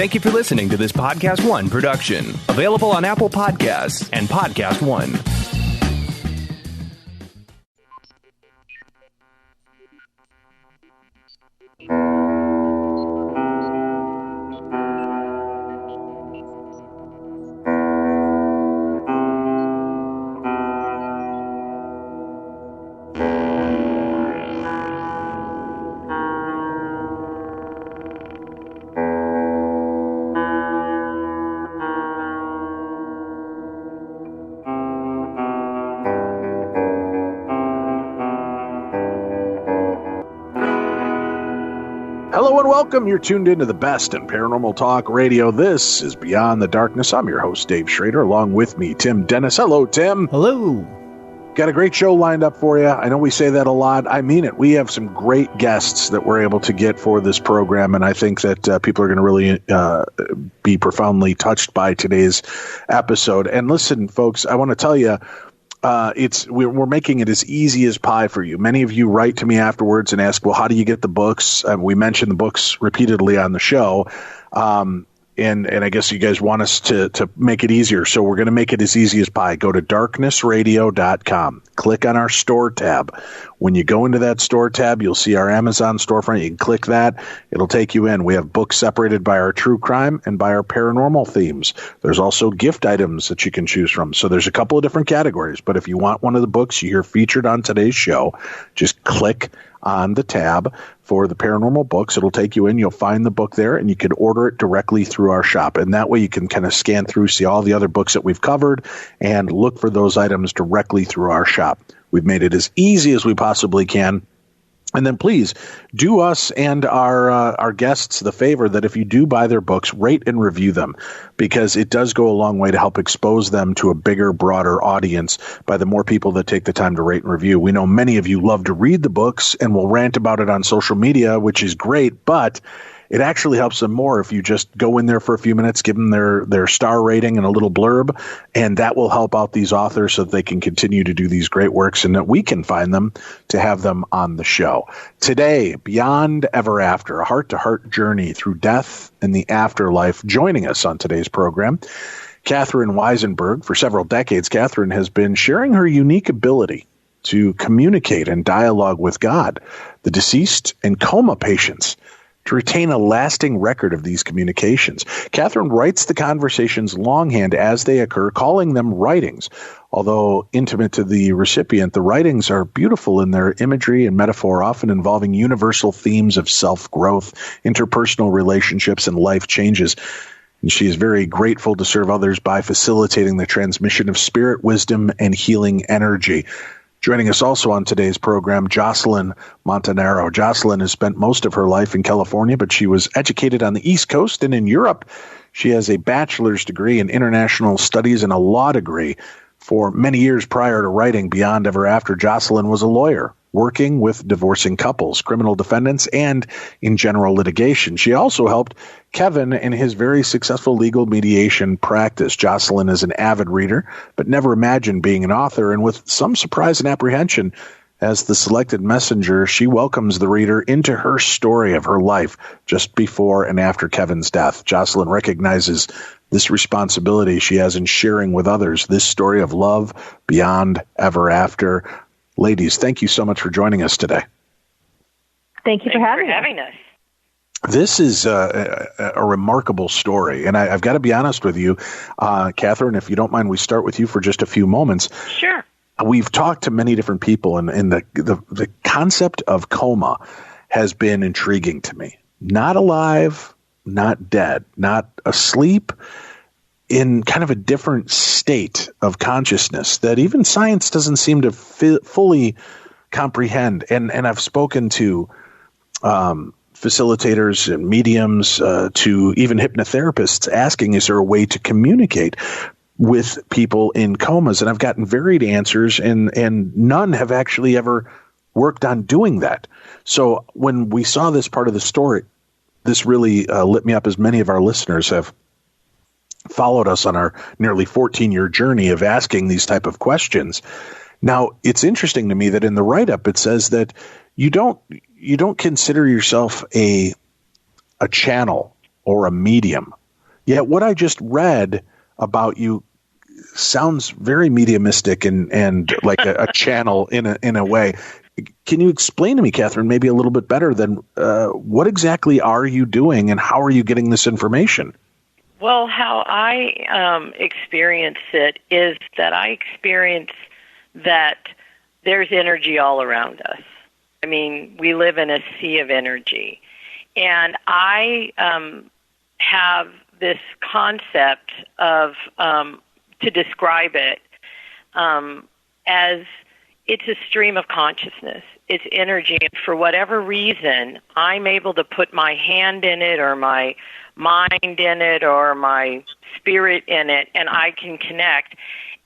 Thank you for listening to this Podcast One production, available on Apple Podcasts and Podcast One. Welcome. You're tuned into the best in paranormal talk radio. This is Beyond the Darkness. I'm your host, Dave Schrader. Along with me, Tim Dennis. Hello, Tim. Hello. Got a great show lined up for you. I know we say that a lot. I mean it. We have some great guests that we're able to get for this program, and I think that people are going to really be profoundly touched by today's episode. And listen, folks, I want to tell you, we're making it as easy as pie for you. Many of you write to me afterwards and ask, well, how do you get the books? We mention the books repeatedly on the show. And I guess you guys want us to make it easier. So we're going to make it as easy as pie. Go to darknessradio.com. Click on our store tab. When you go into that store tab, you'll see our Amazon storefront. You can click that. It'll take you in. We have books separated by our true crime and by our paranormal themes. There's also gift items that you can choose from. So there's a couple of different categories. But if you want one of the books you hear featured on today's show, just click on the tab for the paranormal books. It'll take you in. You'll find the book there, and you can order it directly through our shop. And that way you can kind of scan through, see all the other books that we've covered, and look for those items directly through our shop. We've made it as easy as we possibly can. And then please do us and our guests the favor that if you do buy their books, rate and review them, because it does go a long way to help expose them to a bigger, broader audience by the more people that take the time to rate and review. We know many of you love to read the books and will rant about it on social media, which is great, but it actually helps them more if you just go in there for a few minutes, give them their star rating and a little blurb, and that will help out these authors so that they can continue to do these great works and that we can find them to have them on the show. Today, Beyond Ever After, a heart-to-heart journey through death and the afterlife. Joining us on today's program, Catherine Weissenberg. For several decades, Catherine has been sharing her unique ability to communicate and dialogue with God, the deceased, and coma patients, to retain a lasting record of these communications. Catherine writes the conversations longhand as they occur, calling them writings. Although intimate to the recipient, the writings are beautiful in their imagery and metaphor, often involving universal themes of self-growth, interpersonal relationships, and life changes. And she is very grateful to serve others by facilitating the transmission of spirit, wisdom, and healing energy. Joining us also on today's program, Jocelyn Montanaro. Jocelyn has spent most of her life in California, but she was educated on the East Coast and in Europe. She has a bachelor's degree in international studies and a law degree. For many years prior to writing Beyond Ever After, Jocelyn was a lawyer, working with divorcing couples, criminal defendants, and in general litigation. She also helped Kevin in his very successful legal mediation practice. Jocelyn is an avid reader, but never imagined being an author, and with some surprise and apprehension, as the selected messenger, she welcomes the reader into her story of her life just before and after Kevin's death. Jocelyn recognizes this responsibility she has in sharing with others this story of love beyond ever after. Ladies, thank you so much for joining us today. Thank you for having us. This is a remarkable story, and I've got to be honest with you, Catherine, if you don't mind, we start with you for just a few moments. Sure. We've talked to many different people, and the concept of coma has been intriguing to me. Not alive, not dead, not asleep, in kind of a different state of consciousness that even science doesn't seem to fully comprehend. And I've spoken to facilitators and mediums, to even hypnotherapists, asking, is there a way to communicate with people in comas? And I've gotten varied answers, and none have actually ever worked on doing that. So when we saw this part of the story, this really lit me up, as many of our listeners have followed us on our nearly 14-year journey of asking these type of questions. Now, it's interesting to me that in the write-up it says that you don't consider yourself a channel or a medium. Yet what I just read about you sounds very mediumistic and like a channel in a way. Can you explain to me, Catherine, maybe a little bit better than what exactly are you doing and how are you getting this information? Well, how I experience it is that I experience that there's energy all around us. I mean, we live in a sea of energy. And I have this concept of, to describe it, as it's a stream of consciousness. It's energy. And for whatever reason, I'm able to put my hand in it or my mind in it or my spirit in it, and I can connect.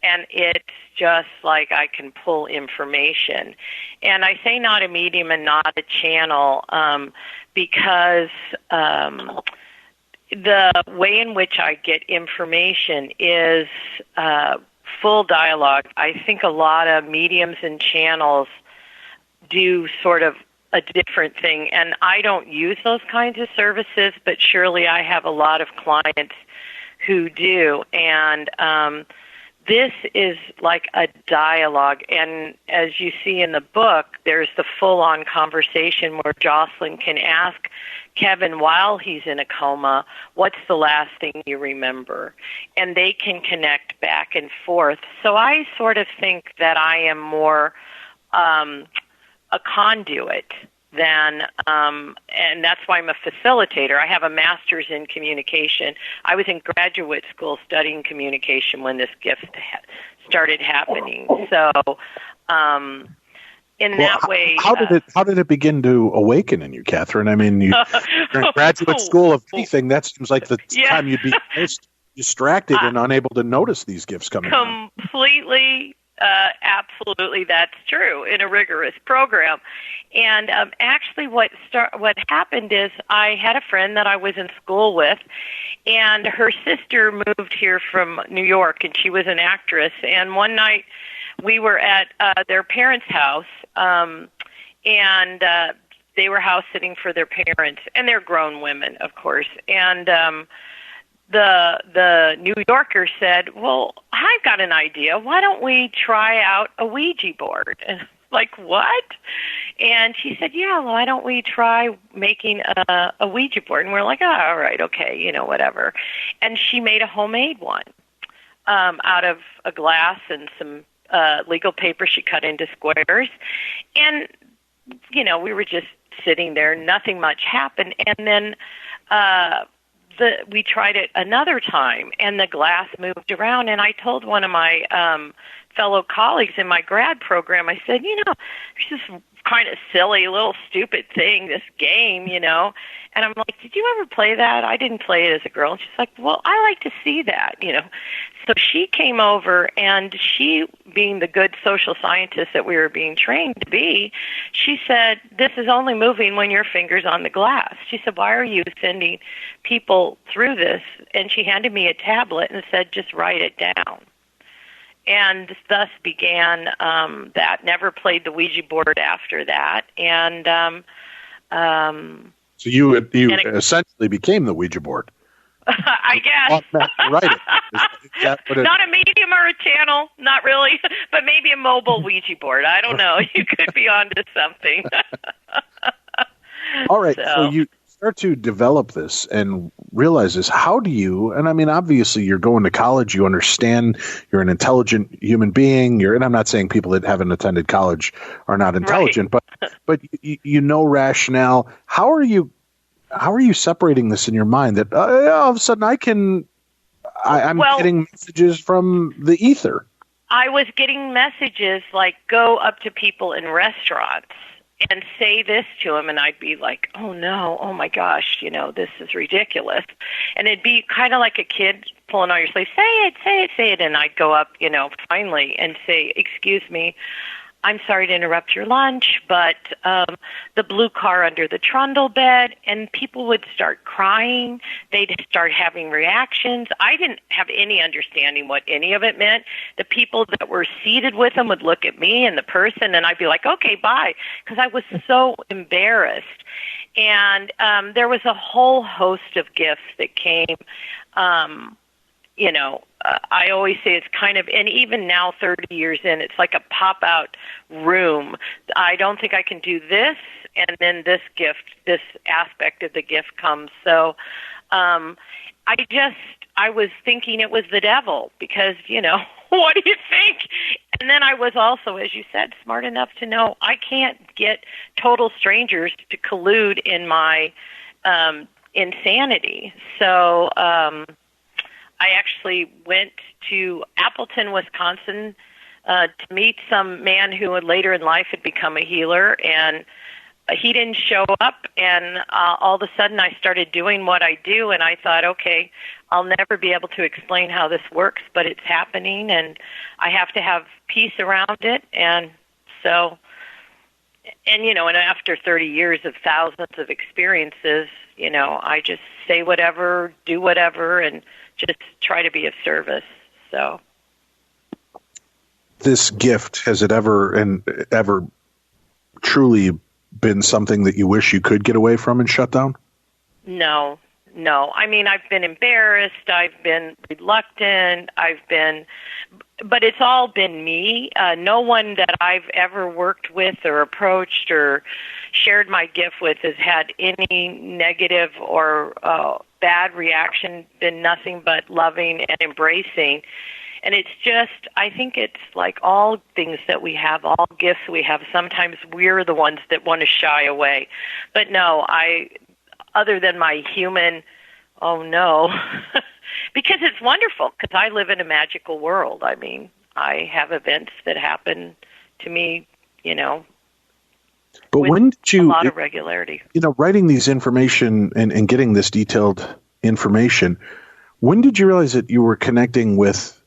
And it's just like I can pull information. And I say not a medium and not a channel because the way in which I get information is full dialogue. I think a lot of mediums and channels do sort of a different thing, and I don't use those kinds of services, but surely I have a lot of clients who do, and this is like a dialogue, and as you see in the book, there's the full-on conversation where Jocelyn can ask Kevin while he's in a coma, what's the last thing you remember? And they can connect back and forth. So I sort of think that I am more a conduit than, and that's why I'm a facilitator. I have a master's in communication. I was in graduate school studying communication when this gift started happening. So, in that way, how did it begin to awaken in you, Catherine? I mean, you're in graduate school of anything. That seems like the time you'd be most distracted and unable to notice these gifts coming. Completely. Absolutely, that's true in a rigorous program. And actually what happened is I had a friend that I was in school with, and her sister moved here from New York, and she was an actress. And one night we were at their parents' house, and they were house sitting for their parents, and they're grown women, of course. And the New Yorker said, well, I've got an idea. Why don't we try out a Ouija board? And like, what? And she said, yeah, well, why don't we try making a Ouija board? And we're like, oh, all right, okay, whatever. And she made a homemade one out of a glass and some legal paper she cut into squares. And, we were just sitting there. Nothing much happened. And then we tried it another time, and the glass moved around. And I told one of my fellow colleagues in my grad program, I said, there's this kind of silly little stupid thing, this game, And I'm like, did you ever play that? I didn't play it as a girl. And she's like, well, I like to see that, So she came over, and she, being the good social scientist that we were being trained to be, she said, this is only moving when your finger's on the glass. She said, why are you sending people through this? And she handed me a tablet and said, just write it down. And thus began that. Never played the Ouija board after that. And so you essentially became the Ouija board. I guess. Right. Not a medium or a channel, not really, but maybe a mobile Ouija board. I don't know. You could be onto something. All right. So you start to develop this and realize this. How do you, and I mean, obviously you're going to college, you understand, you're an intelligent human being, and I'm not saying people that haven't attended college are not intelligent, right. but you know rationale. How are you separating this in your mind that all of a sudden I'm getting messages from the ether? I was getting messages like, go up to people in restaurants and say this to them, and I'd be like, oh no, oh my gosh, this is ridiculous. And it'd be kind of like a kid pulling on your sleeve, say it, and I'd go up, finally, and say, excuse me, I'm sorry to interrupt your lunch, but the blue car under the trundle bed, and people would start crying. They'd start having reactions. I didn't have any understanding what any of it meant. The people that were seated with them would look at me and the person, and I'd be like, okay, bye, because I was so embarrassed. And there was a whole host of gifts that came. I always say it's kind of, and even now 30 years in, it's like a pop-out room. I don't think I can do this, and then this aspect of the gift comes. So I was thinking it was the devil because, what do you think? And then I was also, as you said, smart enough to know I can't get total strangers to collude in my insanity. So I actually went to Appleton, Wisconsin, to meet some man who later in life had become a healer, and he didn't show up, and all of a sudden I started doing what I do, and I thought, okay, I'll never be able to explain how this works, but it's happening, and I have to have peace around it. And so, and after 30 years of thousands of experiences, I just say whatever, do whatever, and just try to be of service. So this gift, has it ever truly been something that you wish you could get away from and shut down? No. I mean, I've been embarrassed. I've been reluctant. But it's all been me. No one that I've ever worked with or approached or shared my gift with has had any negative or bad reaction, been nothing but loving and embracing. And it's just, I think it's like all things that we have, all gifts we have, sometimes we're the ones that want to shy away. But no, other than my human, oh no, because it's wonderful, because I live in a magical world. I mean, I have events that happen to me, but when did you, a lot of regularity. Writing these information and getting this detailed information, when did you realize that you were connecting with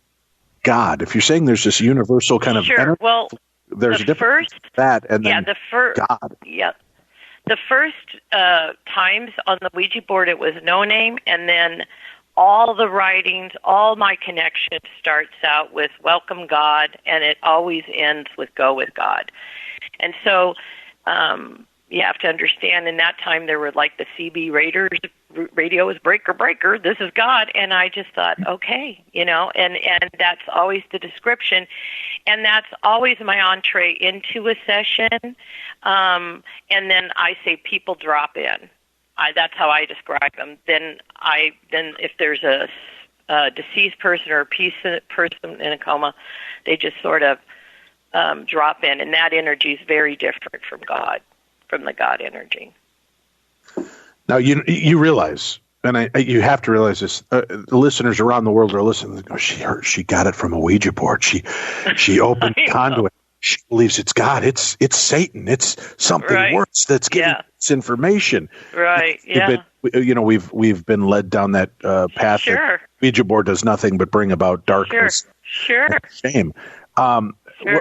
God? If you're saying there's this universal kind of energy, well, there's a difference between that and then God. Yeah. The first times on the Ouija board, it was no name, and then all the writings, all my connection starts out with welcome God, and it always ends with go with God. And so you have to understand, in that time there were like the CB Raiders, radio is breaker, breaker, this is God. And I just thought, okay, and that's always the description. And that's always my entree into a session. And then I say people drop in. That's how I describe them. Then if there's a deceased person or a person in a coma, they just sort of drop in. And that energy is very different from God, from the God energy. Now, you realize, and you have to realize this, the listeners around the world are listening. Oh, she got it from a Ouija board. She opened conduit. She believes it's God. It's Satan. It's something worse that's giving this information. Right. Yeah. We've been led down that path. Sure. That Ouija board does nothing but bring about darkness. Sure. And shame. Sure.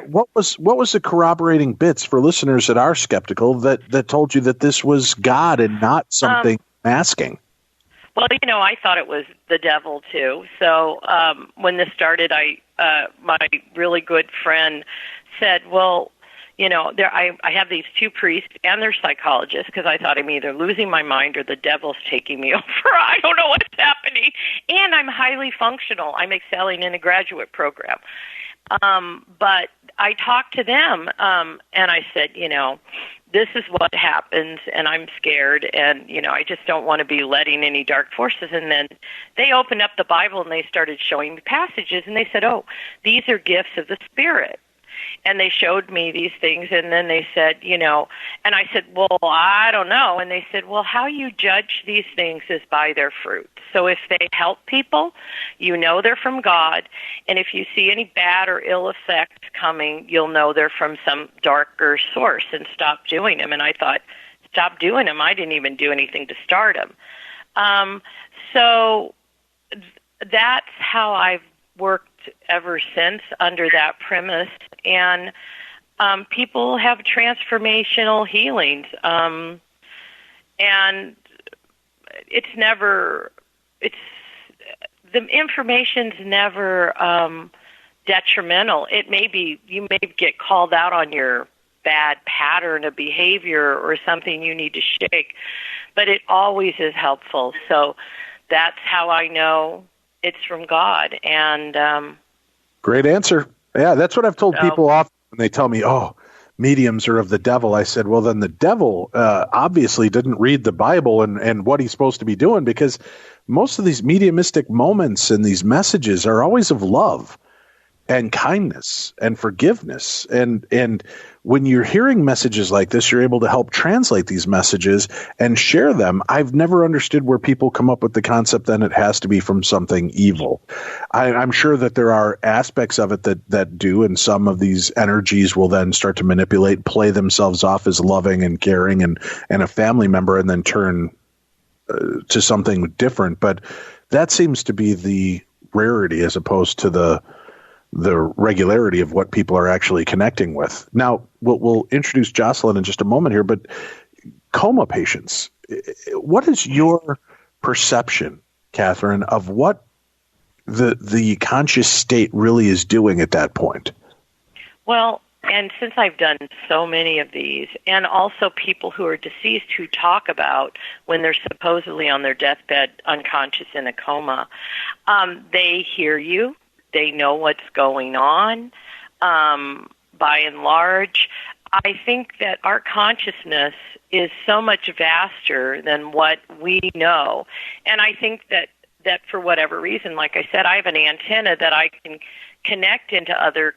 What was the corroborating bits for listeners that are skeptical that told you that this was God and not something masking? Well, I thought it was the devil too. So when this started, my really good friend said, well, I have these two priests and they're psychologists, because I thought I'm either losing my mind or the devil's taking me over. I don't know what's happening. And I'm highly functional. I'm excelling in a graduate program. But I talked to them, and I said, this is what happens, and I'm scared, and, I just don't want to be letting any dark forces. And then they opened up the Bible, and they started showing me passages, and they said, oh, these are gifts of the Spirit. And they showed me these things, and then they said, and I said, well, I don't know. And they said, well, how you judge these things is by their fruit. So if they help people, they're from God. And if you see any bad or ill effects coming, you'll know they're from some darker source, and stop doing them. And I thought, stop doing them. I didn't even do anything to start them. So that's how I've worked ever since, under that premise. And people have transformational healings. And the information's never detrimental. It may be, you may get called out on your bad pattern of behavior or something you need to shake, but it always is helpful. So that's how I know it's from God. And great answer. Yeah, that's what I've told people often when they tell me, oh, mediums are of the devil. I said, well, then the devil obviously didn't read the Bible and what he's supposed to be doing, because most of these mediumistic moments and these messages are always of love and kindness and forgiveness. And when you're hearing messages like this, you're able to help translate these messages and share them. I've never understood where people come up with the concept then it has to be from something evil. I'm sure that there are aspects of it that do, and some of these energies will then start to manipulate, play themselves off as loving and caring and a family member, and then turn to something different. But that seems to be the rarity as opposed to the regularity of what people are actually connecting with. Now, we'll introduce Jocelyn in just a moment here, but coma patients, what is your perception, Catherine, of what the conscious state really is doing at that point? Well, and since I've done so many of these, and also people who are deceased who talk about when they're supposedly on their deathbed unconscious in a coma, they hear you. They know what's going on. By and large, I think that our consciousness is so much vaster than what we know. And I think that for whatever reason, like I said, I have an antenna that I can connect into other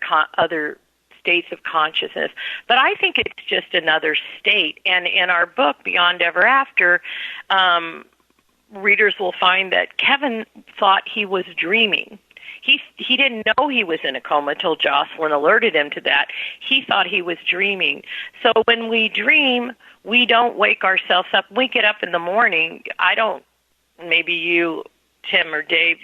states of consciousness. But I think it's just another state. And in our book, Beyond Ever After, readers will find that Kevin thought he was dreaming. He didn't know he was in a coma till Jocelyn alerted him to that. He thought he was dreaming. So when we dream, we don't wake ourselves up. We get up in the morning. Maybe you, Tim or Dave,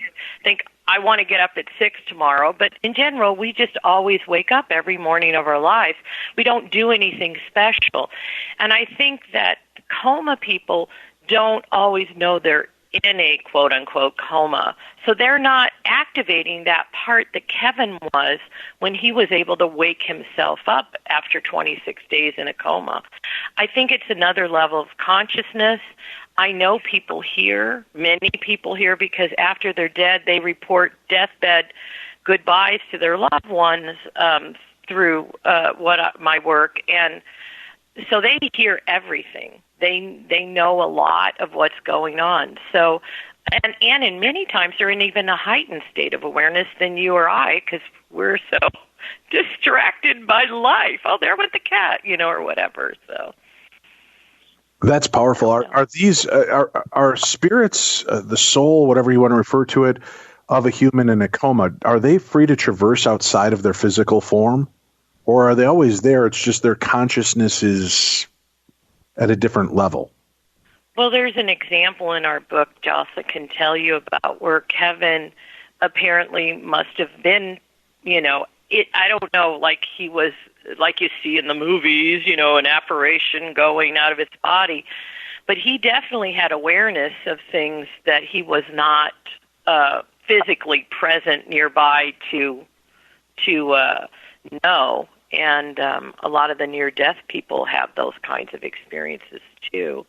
think, I want to get up at 6 tomorrow. But in general, we just always wake up every morning of our lives. We don't do anything special. And I think that coma people don't always know they're in a quote-unquote coma. So they're not activating that part that Kevin was when he was able to wake himself up after 26 days in a coma. I think it's another level of consciousness. I know people here, many people here, because after they're dead, they report deathbed goodbyes to their loved ones through my work. And so they hear everything. They know a lot of what's going on. So, and in many times they're in even a heightened state of awareness than you or I, because we're so distracted by life. Oh, there went the cat, or whatever. So that's powerful. Are these are spirits, the soul, whatever you want to refer to it, of a human in a coma? Are they free to traverse outside of their physical form, or are they always there? It's just their consciousness is at a different level. Well, there's an example in our book Jocelyn can tell you about where Kevin apparently must have been, I don't know, like he was, like you see in the movies, an apparition going out of his body. But he definitely had awareness of things that he was not physically present nearby to know. And a lot of the near-death people have those kinds of experiences, too.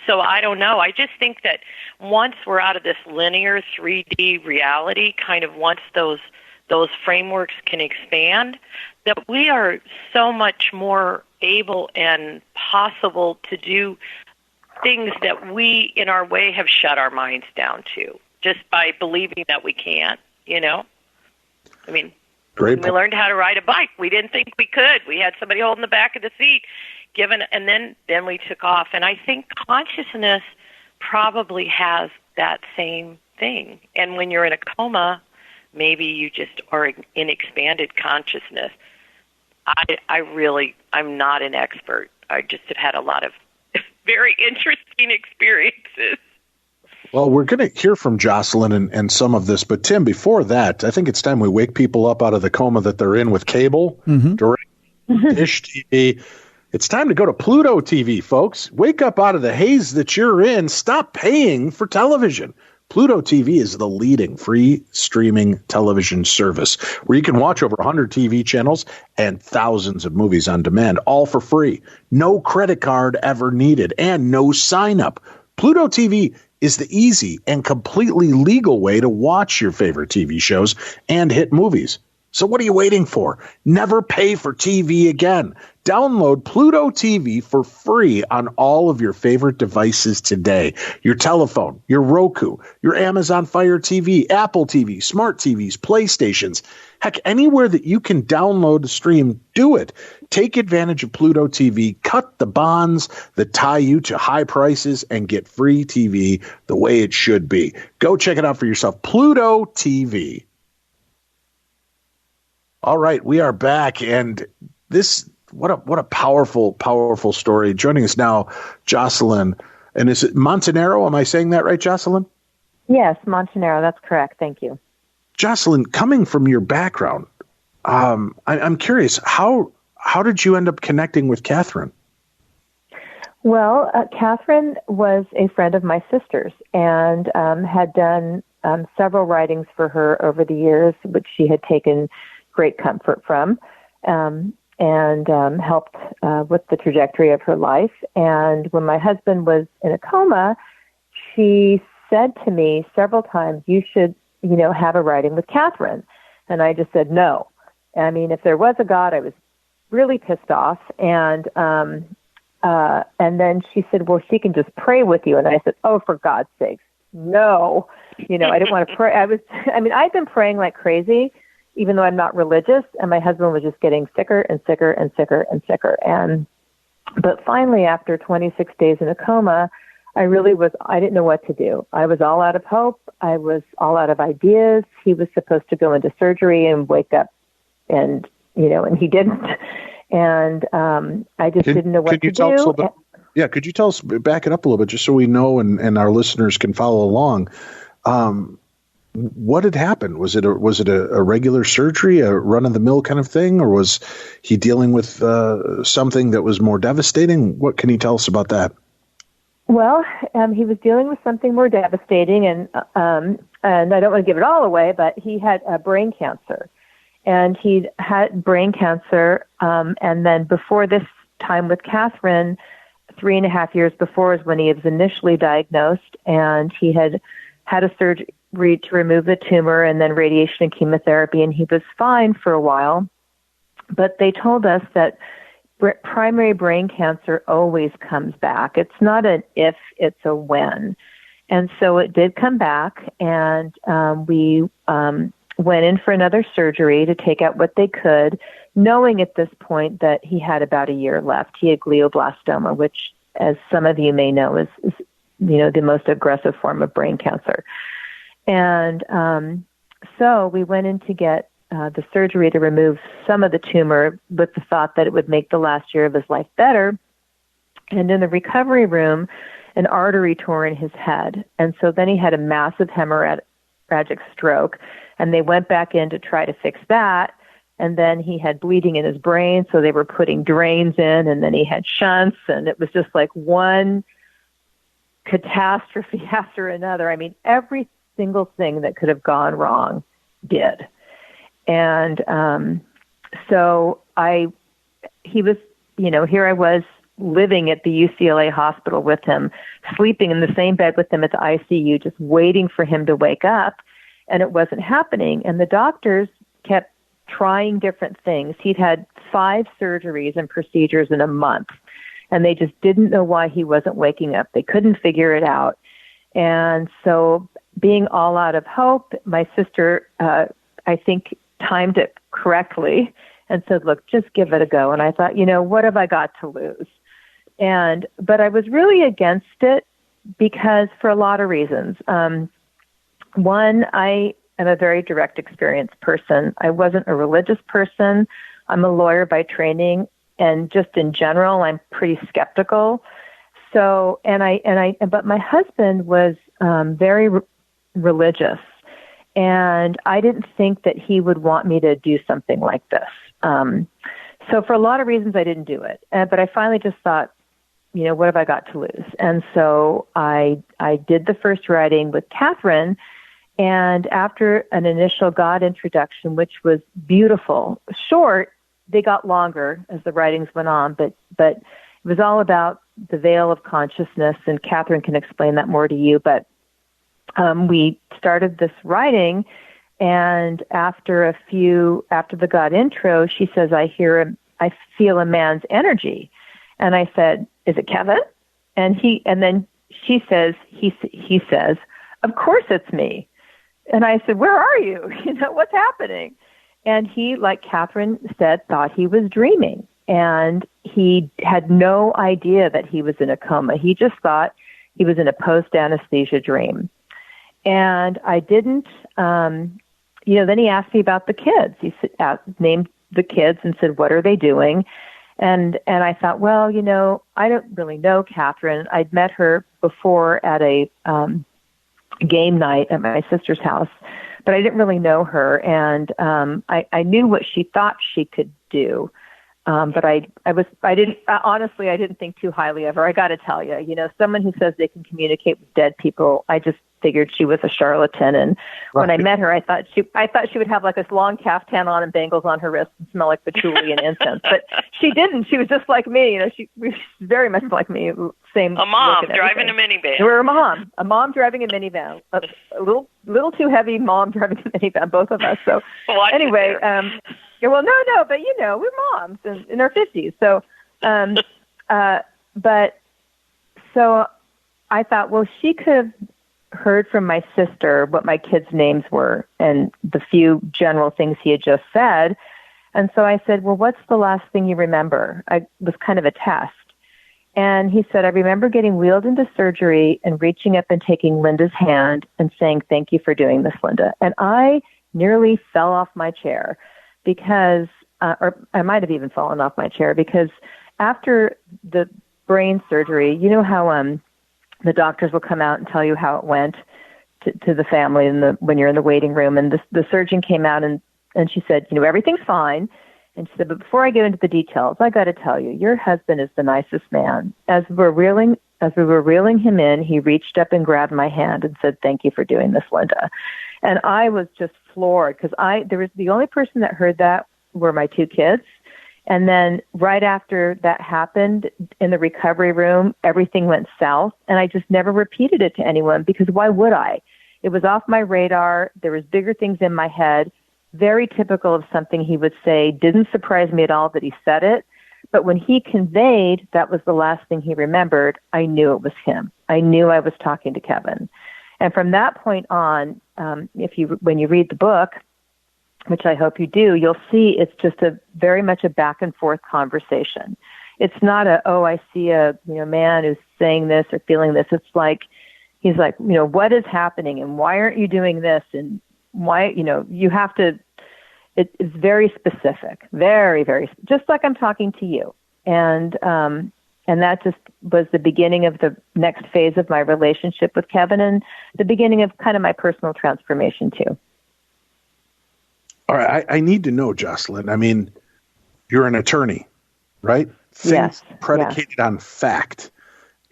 So I don't know. I just think that once we're out of this linear 3D reality, kind of once those frameworks can expand, that we are so much more able and possible to do things that we, in our way, have shut our minds down to, just by believing that we can't, I mean, Great. We learned how to ride a bike. We didn't think we could. We had somebody holding the back of the seat, and then we took off. And I think consciousness probably has that same thing. And when you're in a coma, maybe you just are in expanded consciousness. I'm not an expert. I just have had a lot of very interesting experiences. Well, we're going to hear from Jocelyn and some of this, but Tim, before that, I think it's time we wake people up out of the coma that they're in with cable, direct dish TV. It's time to go to Pluto TV, folks. Wake up out of the haze that you're in. Stop paying for television. Pluto TV is the leading free streaming television service where you can watch over 100 TV channels and thousands of movies on demand, all for free. No credit card ever needed and no sign up. Pluto TV is the easy and completely legal way to watch your favorite TV shows and hit movies. So what are you waiting for? Never pay for TV again. Download Pluto TV for free on all of your favorite devices today. Your telephone, your Roku, your Amazon Fire TV, Apple TV, smart TVs, PlayStations. Heck, anywhere that you can download the stream, do it. Take advantage of Pluto TV. Cut the bonds that tie you to high prices and get free TV the way it should be. Go check it out for yourself. Pluto TV. All right, we are back, and this what a powerful story. Joining us now, Jocelyn, and is it Montanaro? Am I saying that right, Jocelyn? Yes, Montanaro. That's correct. Thank you, Jocelyn. Coming from your background, I'm curious how did you end up connecting with Catherine? Well, Catherine was a friend of my sister's and had done several writings for her over the years, which she had taken great comfort from, and helped with the trajectory of her life. And when my husband was in a coma, she said to me several times, "You should, have a writing with Catherine." And I just said no. I mean, if there was a God, I was really pissed off. And then she said, "Well, she can just pray with you." And I said, "Oh, for God's sakes, no." I didn't want to pray. I'd been praying like crazy, even though I'm not religious, and my husband was just getting sicker and sicker and sicker and sicker. But finally, after 26 days in a coma, I didn't know what to do. I was all out of hope. I was all out of ideas. He was supposed to go into surgery and wake up and he didn't. And I just didn't know what to do. Yeah, could you tell us, back it up a little bit, just so we know and our listeners can follow along. What had happened? Was it a regular surgery, a run-of-the-mill kind of thing, or was he dealing with something that was more devastating? What can you tell us about that? Well, he was dealing with something more devastating, and I don't want to give it all away, but he had brain cancer, and he'd had brain cancer, and then before this time with Catherine, 3.5 years before is when he was initially diagnosed, and he had a surgery to remove the tumor and then radiation and chemotherapy, and he was fine for a while. But they told us that primary brain cancer always comes back. It's not an if, it's a when. And so it did come back, and we went in for another surgery to take out what they could, knowing at this point that he had about a year left. He had glioblastoma, which, as some of you may know, is the most aggressive form of brain cancer. And so we went in to get the surgery to remove some of the tumor with the thought that it would make the last year of his life better. And in the recovery room, an artery tore in his head. And so then he had a massive hemorrhagic stroke. And they went back in to try to fix that. And then he had bleeding in his brain, so they were putting drains in. And then he had shunts. And it was just like one catastrophe after another. I mean, every single thing that could have gone wrong did. And so he was, here I was living at the UCLA hospital with him, sleeping in the same bed with him at the ICU, just waiting for him to wake up. And it wasn't happening. And the doctors kept trying different things. He'd had 5 surgeries and procedures in a month, and they just didn't know why he wasn't waking up. They couldn't figure it out. And so, being all out of hope, my sister, I think, timed it correctly and said, "Look, just give it a go." And I thought, what have I got to lose? But I was really against it because for a lot of reasons. One, I am a very direct experience person. I wasn't a religious person. I'm a lawyer by training, and just in general, I'm pretty skeptical. So, but my husband was very religious, and I didn't think that he would want me to do something like this. So for a lot of reasons, I didn't do it. But I finally just thought, what have I got to lose? And so I did the first writing with Catherine, and after an initial God introduction, which was beautiful, short, they got longer as the writings went on, but it was all about the veil of consciousness, and Catherine can explain that more to you. But we started this writing, and after the God intro, she says, I feel a man's energy. And I said, is it Kevin? And then she says, he says, of course it's me. And I said, where are you? What's happening? And he, like Catherine said, thought he was dreaming. And he had no idea that he was in a coma. He just thought he was in a post-anesthesia dream. And I didn't, then he asked me about the kids. He named the kids and said, what are they doing? And I thought, well, I don't really know Catherine. I'd met her before at a game night at my sister's house, but I didn't really know her. And I knew what she thought she could do. But I didn't think too highly of her. I got to tell you, someone who says they can communicate with dead people, I just figured she was a charlatan. And when I met her, I thought she would have like this long caftan on and bangles on her wrist and smell like patchouli and incense. But she didn't. She was just like me. She was very much like me. Same. A mom driving a minivan. We were a mom driving a minivan. A little too heavy mom driving a minivan. Both of us. So anyway, well, no, but we're moms in our 50s. So, so I thought, well, she could have heard from my sister what my kids' names were and the few general things he had just said. And so I said, well, what's the last thing you remember? I was kind of a test. And he said, I remember getting wheeled into surgery and reaching up and taking Linda's hand and saying, thank you for doing this, Linda. And I nearly fell off my chair because, or I might have even fallen off my chair, because after the brain surgery, you know how the doctors will come out and tell you how it went to the family when you're in the waiting room. And the surgeon came out and she said, everything's fine. And she said, but before I get into the details, I got to tell you, your husband is the nicest man. As we were reeling him in, he reached up and grabbed my hand and said, thank you for doing this, Linda. And I was just floored because the only person that heard that were my two kids. And then right after that happened in the recovery room, everything went south. And I just never repeated it to anyone because why would I? It was off my radar. There was bigger things in my head. Very typical of something he would say. Didn't surprise me at all that he said it. But when he conveyed that was the last thing he remembered, I knew it was him. I knew I was talking to Kevin. And from that point on, when you read the book, which I hope you do, you'll see it's just very much a back and forth conversation. It's not I see a man who's saying this or feeling this. It's like, he's like, what is happening and why aren't you doing this? And why, you have to, it's very specific, very, very, just like I'm talking to you. And that just was the beginning of the next phase of my relationship with Kevin and the beginning of kind of my personal transformation too. All right, I need to know, Jocelyn. I mean, you're an attorney, right? Things predicated on fact.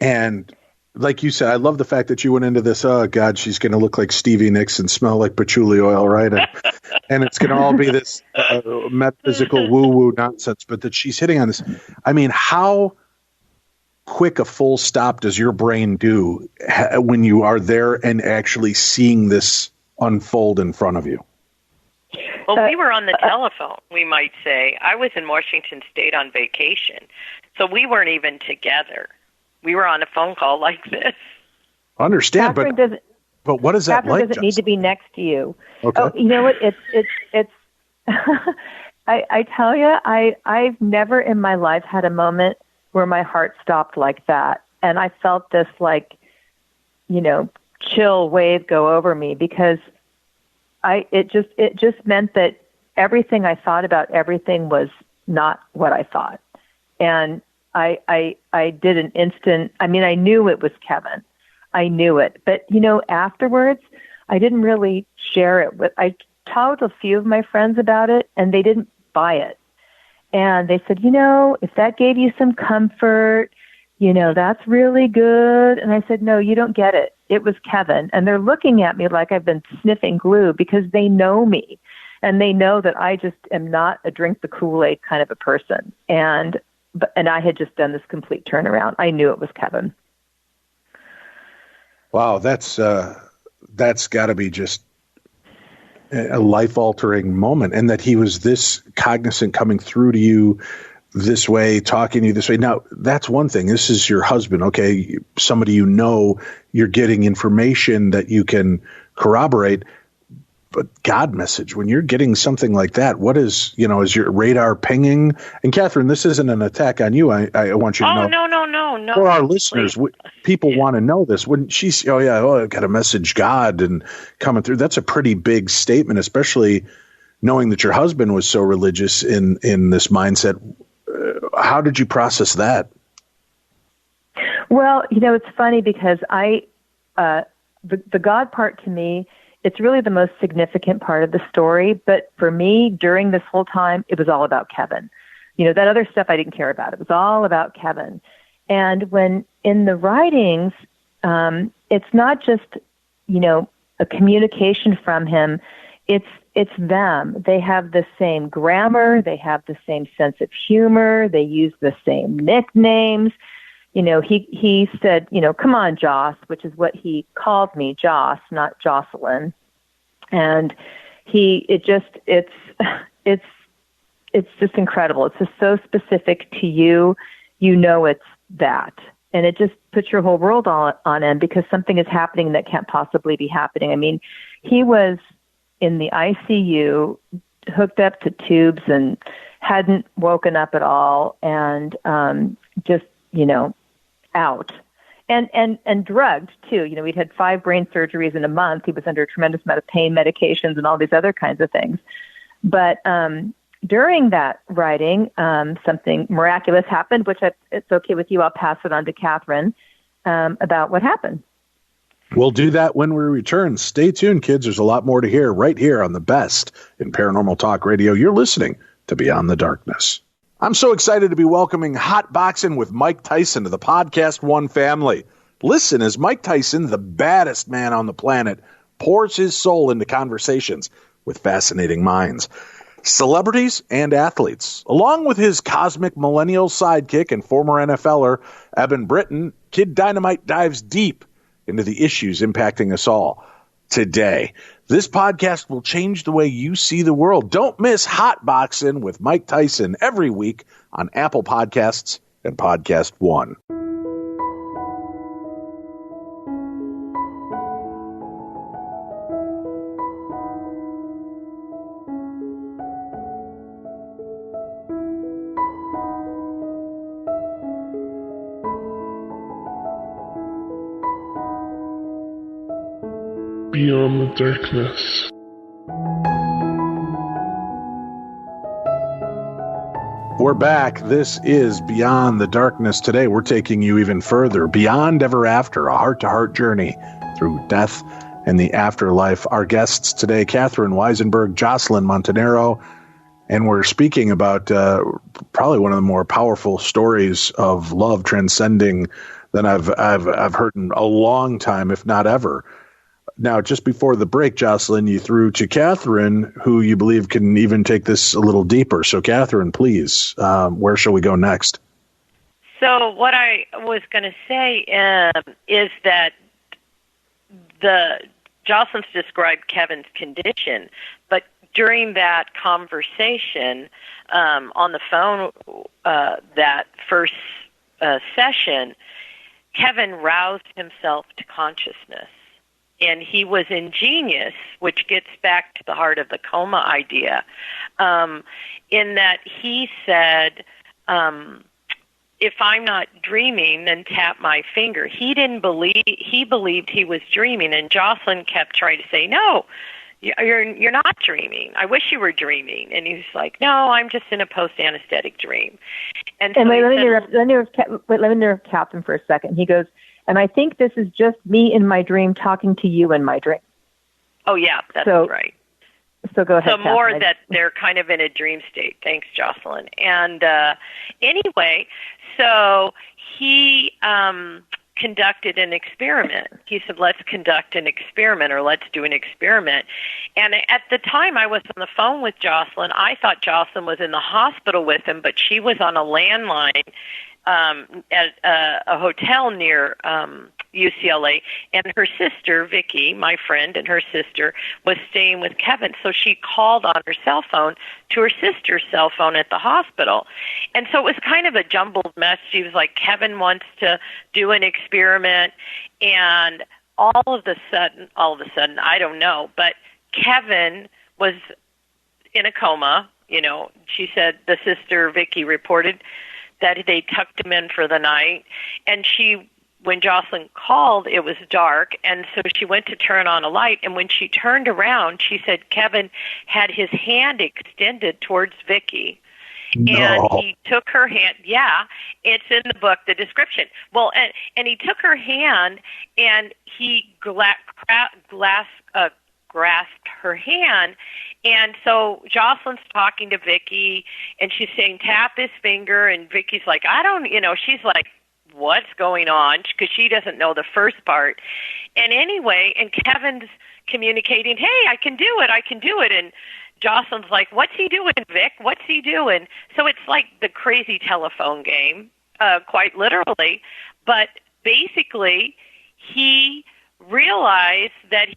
And like you said, I love the fact that you went into this, oh, God, she's going to look like Stevie Nicks and smell like patchouli oil, right? And it's going to all be this metaphysical woo-woo nonsense, but that she's hitting on this. I mean, how quick a full stop does your brain do when you are there and actually seeing this unfold in front of you? Well, we were on the telephone, we might say. I was in Washington State on vacation, so we weren't even together. We were on a phone call like this. Understand, but what is that Catherine like? Doesn't need to be next to you. Okay. Oh, you know what? It's. I tell you, I've never in my life had a moment where my heart stopped like that, and I felt this chill wave go over me because it just meant that everything I thought about everything was not what I thought. And I did an instant, I knew it was Kevin. I knew it. But, afterwards, I didn't really share it I told a few of my friends about it and they didn't buy it. And they said, if that gave you some comfort, that's really good. And I said, no, you don't get it. It was Kevin. And they're looking at me like I've been sniffing glue because they know me. And they know that I just am not a drink the Kool-Aid kind of a person. And I had just done this complete turnaround. I knew it was Kevin. Wow, that's got to be just a life-altering moment, and that he was this cognizant coming through to you this way, talking to you this way. Now, that's one thing. This is your husband, okay? Somebody you're getting information that you can corroborate. But God message, when you're getting something like that, what is your radar pinging? And Catherine, this isn't an attack on you. I want you to know. No. For our listeners, people want to know this. When she's, I've got to message God and coming through. That's a pretty big statement, especially knowing that your husband was so religious in this mindset. How did you process that? Well, it's funny because the God part to me, it's really the most significant part of the story. But for me, during this whole time, it was all about Kevin. That other stuff I didn't care about. It was all about Kevin. And when in the writings, it's not just, a communication from him. It's them. They have the same grammar. They have the same sense of humor. They use the same nicknames. He said, come on, Joss, which is what he called me, Joss, not Jocelyn. And it's just incredible. It's just so specific to you. It's that. And it just puts your whole world on end because something is happening that can't possibly be happening. I mean, he was in the ICU, hooked up to tubes and hadn't woken up at all, and just, out. And drugged, too. He'd had 5 brain surgeries in a month. He was under a tremendous amount of pain medications and all these other kinds of things. But during that writing, something miraculous happened, which it's okay with you. I'll pass it on to Catherine about what happened. We'll do that when we return. Stay tuned, kids. There's a lot more to hear right here on the best in Paranormal Talk Radio. You're listening to Beyond the Darkness. I'm so excited to be welcoming Hot Boxing with Mike Tyson to the Podcast One family. Listen as Mike Tyson, the baddest man on the planet, pours his soul into conversations with fascinating minds, celebrities and athletes. Along with his cosmic millennial sidekick and former NFLer, Eben Britton, Kid Dynamite dives deep into the issues impacting us all today. This podcast will change the way you see the world. Don't miss Hot Boxing with Mike Tyson every week on Apple Podcasts and Podcast One. Beyond the Darkness. We're back. This is Beyond the Darkness. Today we're taking you even further, beyond ever after, a heart-to-heart journey through death and the afterlife. Our guests today, Catherine Weissenberg, Jocelyn Montanaro, and we're speaking about probably one of the more powerful stories of love transcending than I've heard in a long time, if not ever. Now, just before the break, Jocelyn, you threw to Catherine, who you believe can even take this a little deeper. So, Catherine, please, where shall we go next? So what I was going to say is that Jocelyn's described Kevin's condition, but during that conversation on the phone, that first session, Kevin roused himself to consciousness. And he was ingenious, which gets back to the heart of the coma idea, in that he said, if I'm not dreaming, then tap my finger. He believed he was dreaming, and Jocelyn kept trying to say, no, you're not dreaming. I wish you were dreaming. And he was like, no, I'm just in a post-anesthetic dream. And so let me interrupt Captain for a second. He goes, and I think this is just me in my dream talking to you in my dream. Oh, yeah, that's right. So go ahead, So more Catherine. that they're kind of in a dream state. Thanks, Jocelyn. And anyway, so he conducted an experiment. He said, let's conduct an experiment, or let's do an experiment. And at the time I was on the phone with Jocelyn, I thought Jocelyn was in the hospital with him, but she was on a landline at a hotel near UCLA, and her sister, Vicky, my friend, and her sister was staying with Kevin. So she called on her cell phone to her sister's cell phone at the hospital. And so it was kind of a jumbled mess. She was like, Kevin wants to do an experiment, and all of a sudden, I don't know, but Kevin was in a coma. You know, she said, the sister, Vicky, reported that they tucked him in for the night, and when Jocelyn called, it was dark, and so she went to turn on a light, and when she turned around, she said Kevin had his hand extended towards Vicky. No. And he took her hand. Yeah, it's in the book, the description. Well, and he took her hand, and he grasped her hand. And so Jocelyn's talking to Vicky, and she's saying, tap his finger, and Vicky's like, she's like, what's going on? Because she doesn't know the first part. And anyway, and Kevin's communicating, hey, I can do it. And Jocelyn's like, what's he doing, Vic? What's he doing? So it's like the crazy telephone game, quite literally. But basically, he realized that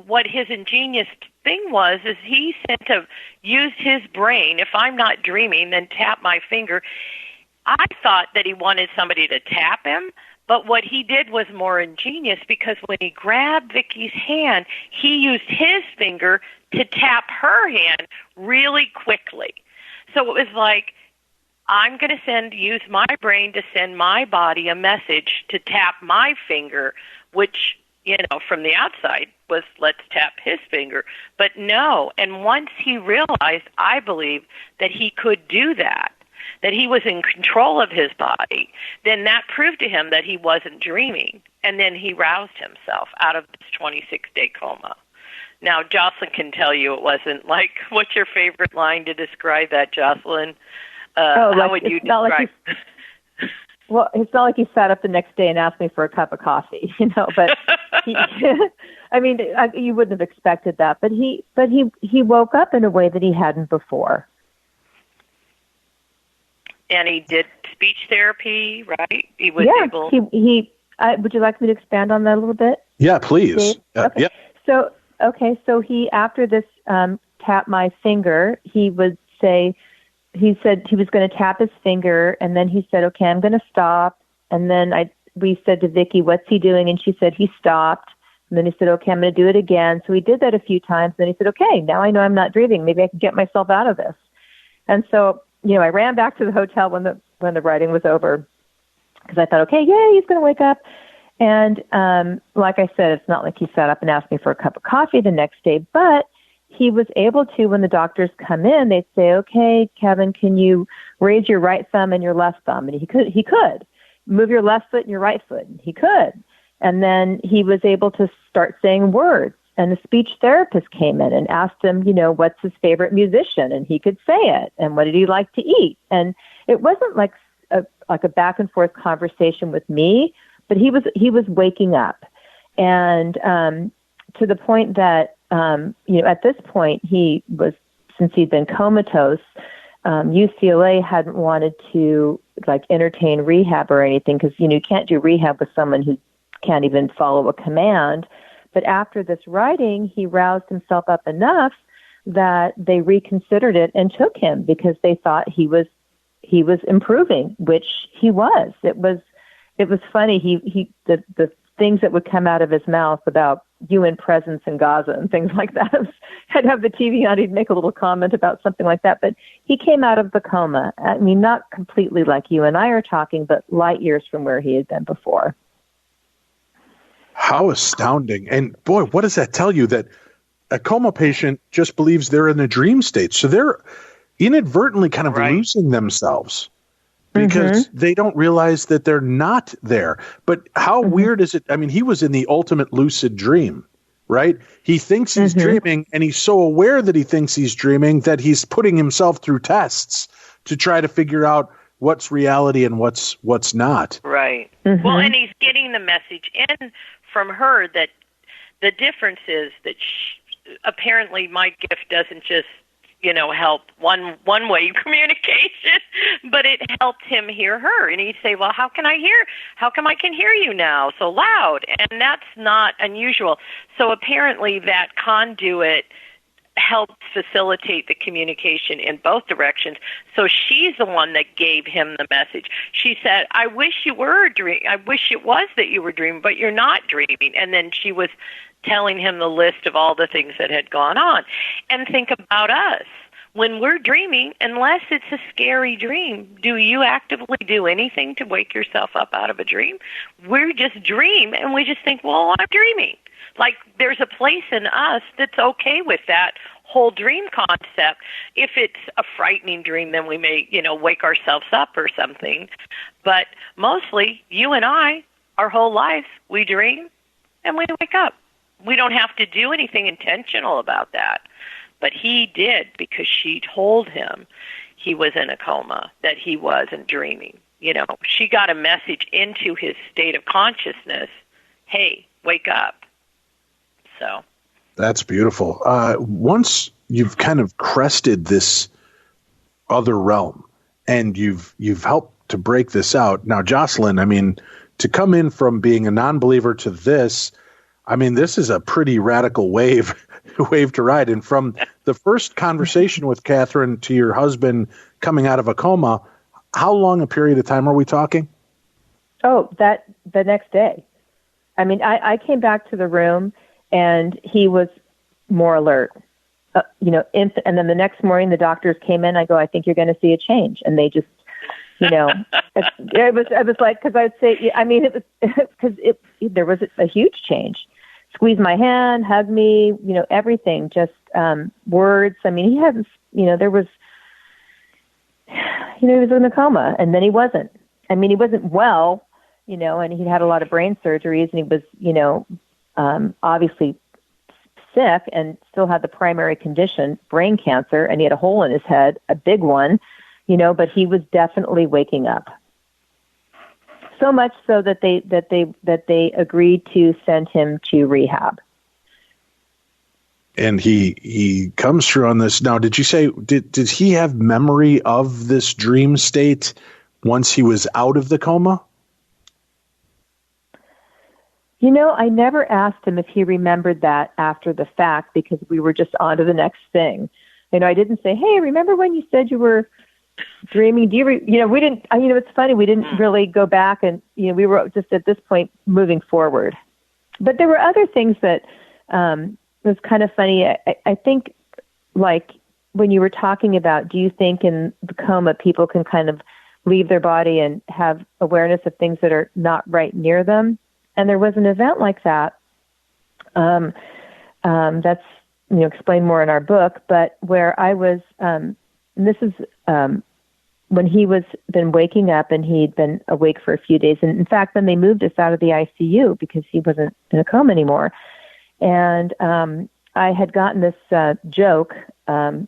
what his ingenious thing was is he said to use his brain. If I'm not dreaming, then tap my finger. I thought that he wanted somebody to tap him, but what he did was more ingenious, because when he grabbed Vicky's hand, he used his finger to tap her hand really quickly. So it was like, I'm going to use my brain to send my body a message to tap my finger, which, from the outside was, let's tap his finger. But no, and once he realized, I believe, that he could do that he was in control of his body, then that proved to him that he wasn't dreaming. And then he roused himself out of this 26-day coma. Now, Jocelyn can tell you it wasn't like, what's your favorite line to describe that, Jocelyn? How would you describe? Well, it's not like he sat up the next day and asked me for a cup of coffee, but you wouldn't have expected that. But he woke up in a way that he hadn't before. And he did speech therapy, right? He was able. Would you like me to expand on that a little bit? Yeah, please. Okay. Yeah. So he, after this tap my finger, he said he was going to tap his finger, and then he said, okay, I'm going to stop. And then we said to Vicky, what's he doing? And she said, he stopped. And then he said, okay, I'm going to do it again. So he did that a few times. Then he said, okay, now I know I'm not dreaming. Maybe I can get myself out of this. And so, I ran back to the hotel when the writing was over, because I thought, okay, yay, he's going to wake up. And like I said, it's not like he sat up and asked me for a cup of coffee the next day, but he was able to, when the doctors come in, they'd say, okay, Kevin, can you raise your right thumb and your left thumb? And he could. Move your left foot and your right foot. And he could. And then he was able to start saying words. And the speech therapist came in and asked him, what's his favorite musician? And he could say it. And what did he like to eat? And it wasn't like a back and forth conversation with me, but he was waking up. And to the point that, at this point, since he'd been comatose, UCLA hadn't wanted to entertain rehab or anything, because, you can't do rehab with someone who can't even follow a command. But after this writing, he roused himself up enough that they reconsidered it and took him, because they thought he was improving, which he was. It was funny. The things that would come out of his mouth about UN presence in Gaza and things like that. I'd have the TV on, he'd make a little comment about something like that. But he came out of the coma. I mean, not completely like you and I are talking, but light years from where he had been before. How astounding. And boy, what does that tell you? That a coma patient just believes they're in a dream state. So they're inadvertently kind of losing themselves because they don't realize that they're not there. But how weird is it? I mean, he was in the ultimate lucid dream, right? He thinks he's dreaming, and he's so aware that he thinks he's dreaming that he's putting himself through tests to try to figure out what's reality and what's not. Right. Mm-hmm. Well, and he's getting the message in from her that the difference is that apparently my gift doesn't just, help one way of communication, but it helped him hear her. And he'd say, well, how come I can hear you now so loud? And that's not unusual. So apparently that conduit helped facilitate the communication in both directions. So she's the one that gave him the message. She said, I wish you were dreaming. I wish it was that you were dreaming, but you're not dreaming. And then she was telling him the list of all the things that had gone on. And think about us. When we're dreaming, unless it's a scary dream, do you actively do anything to wake yourself up out of a dream? We just dream, and we just think, well, I'm dreaming. Like there's a place in us that's okay with that whole dream concept. If it's a frightening dream, then we may, wake ourselves up or something. But mostly, you and I, our whole lives, we dream and we wake up. We don't have to do anything intentional about that. But he did, because she told him he was in a coma, that he wasn't dreaming. She got a message into his state of consciousness, hey, wake up. So that's beautiful. Once you've kind of crested this other realm and you've helped to break this out. Now, Jocelyn, I mean, to come in from being a non-believer to this, I mean, this is a pretty radical wave to ride. And from the first conversation with Catherine to your husband coming out of a coma, how long a period of time are we talking? Oh, the next day. I mean, I came back to the room and he was more alert, and then the next morning the doctors came in. I go, I think you're going to see a change. And they just, it was like, cause I'd say, I mean, it was because there was a huge change. Squeeze my hand, hug me, everything, just words. I mean, he hadn't, there was, he was in a coma, and then he wasn't. I mean, he wasn't well, and he'd had a lot of brain surgeries, and he was, obviously sick and still had the primary condition, brain cancer, and he had a hole in his head, a big one, but he was definitely waking up. So much so that they agreed to send him to rehab. And he comes through on this. Now, did you say did he have memory of this dream state once he was out of the coma? I never asked him if he remembered that after the fact, because we were just on to the next thing. I didn't say, hey, remember when you said you were dreaming? Do you, we didn't, it's funny. We didn't really go back and, we were just at this point moving forward. But there were other things that was kind of funny. I think, like, when you were talking about, do you think in the coma people can kind of leave their body and have awareness of things that are not right near them? And there was an event like that. That's, explained more in our book, but where I was, and this is when he was been waking up and he'd been awake for a few days. And in fact, then they moved us out of the ICU because he wasn't in a coma anymore. And I had gotten this joke that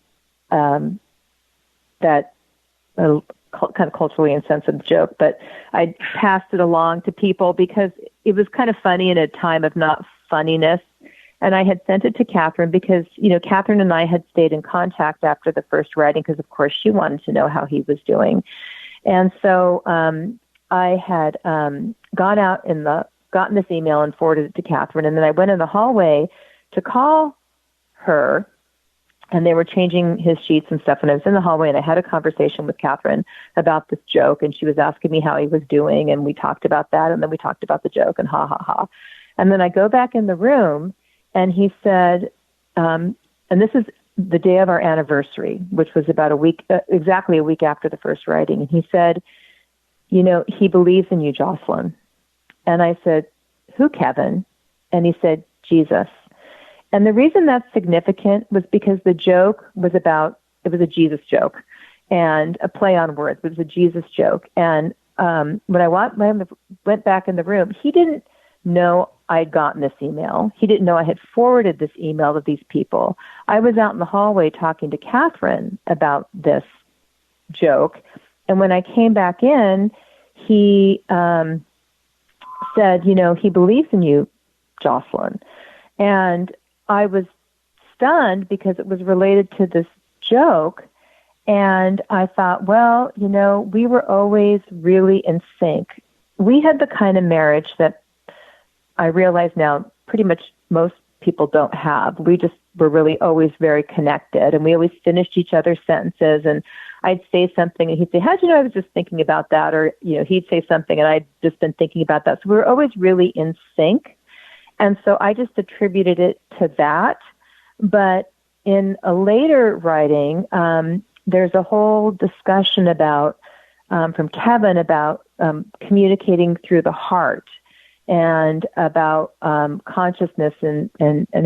kind of culturally insensitive joke, but I passed it along to people because it was kind of funny in a time of not funniness. And I had sent it to Catherine because, Catherine and I had stayed in contact after the first writing because, of course, she wanted to know how he was doing. And so I had gotten this email and forwarded it to Catherine. And then I went in the hallway to call her, and they were changing his sheets and stuff. And I was in the hallway, and I had a conversation with Catherine about this joke, and she was asking me how he was doing, and we talked about that, and then we talked about the joke, and ha, ha, ha. And then I go back in the room, and he said, and this is the day of our anniversary, which was about exactly a week after the first writing. And he said, he believes in you, Jocelyn. And I said, who, Kevin? And he said, Jesus. And the reason that's significant was because the joke was it was a Jesus joke and a play on words. It was a Jesus joke. And when I went back in the room, he didn't know I'd gotten this email. He didn't know I had forwarded this email to these people. I was out in the hallway talking to Catherine about this joke, And when I came back in, he said, he believes in you, Jocelyn. And I was stunned because it was related to this joke. And I thought, well, we were always really in sync. We had the kind of marriage that I realize now pretty much most people don't have. We just were really always very connected, and we always finished each other's sentences. And I'd say something, and he'd say, how'd you know I was just thinking about that? Or, he'd say something, and I'd just been thinking about that. So we were always really in sync. And so I just attributed it to that. But in a later writing, there's a whole discussion about, from Kevin, about communicating through the heart, and about consciousness and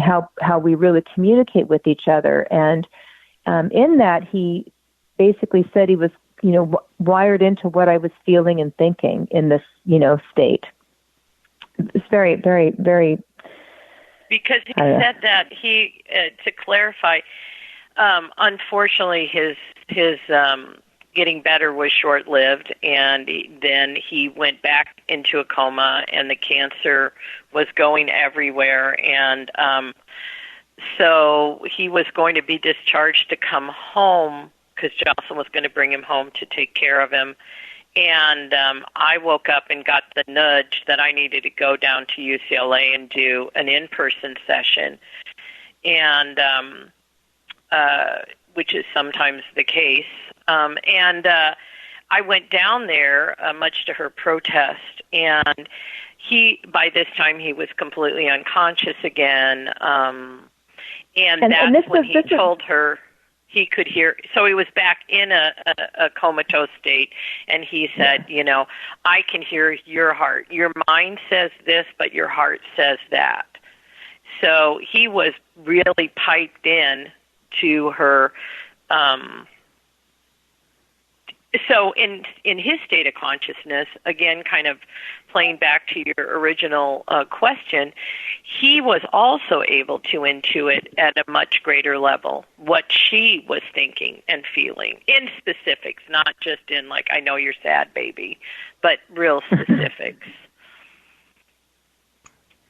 how we really communicate with each other. And in that, he basically said he was, wired into what I was feeling and thinking in this, state. It's very, very, very... Because he said that he, to clarify, unfortunately, his getting better was short-lived, and then he went back into a coma, and the cancer was going everywhere, and so he was going to be discharged to come home because Jocelyn was going to bring him home to take care of him. And I woke up and got the nudge that I needed to go down to UCLA and do an in-person session, and which is sometimes the case. And I went down there, much to her protest, and by this time, he was completely unconscious again. And that's when he told her he could hear. So he was back in a comatose state, and he said, I can hear your heart. Your mind says this, but your heart says that. So he was really piped in to her. So in his state of consciousness, again, kind of playing back to your original question, he was also able to intuit at a much greater level what she was thinking and feeling in specifics, not just in like, I know you're sad, baby, but real specifics.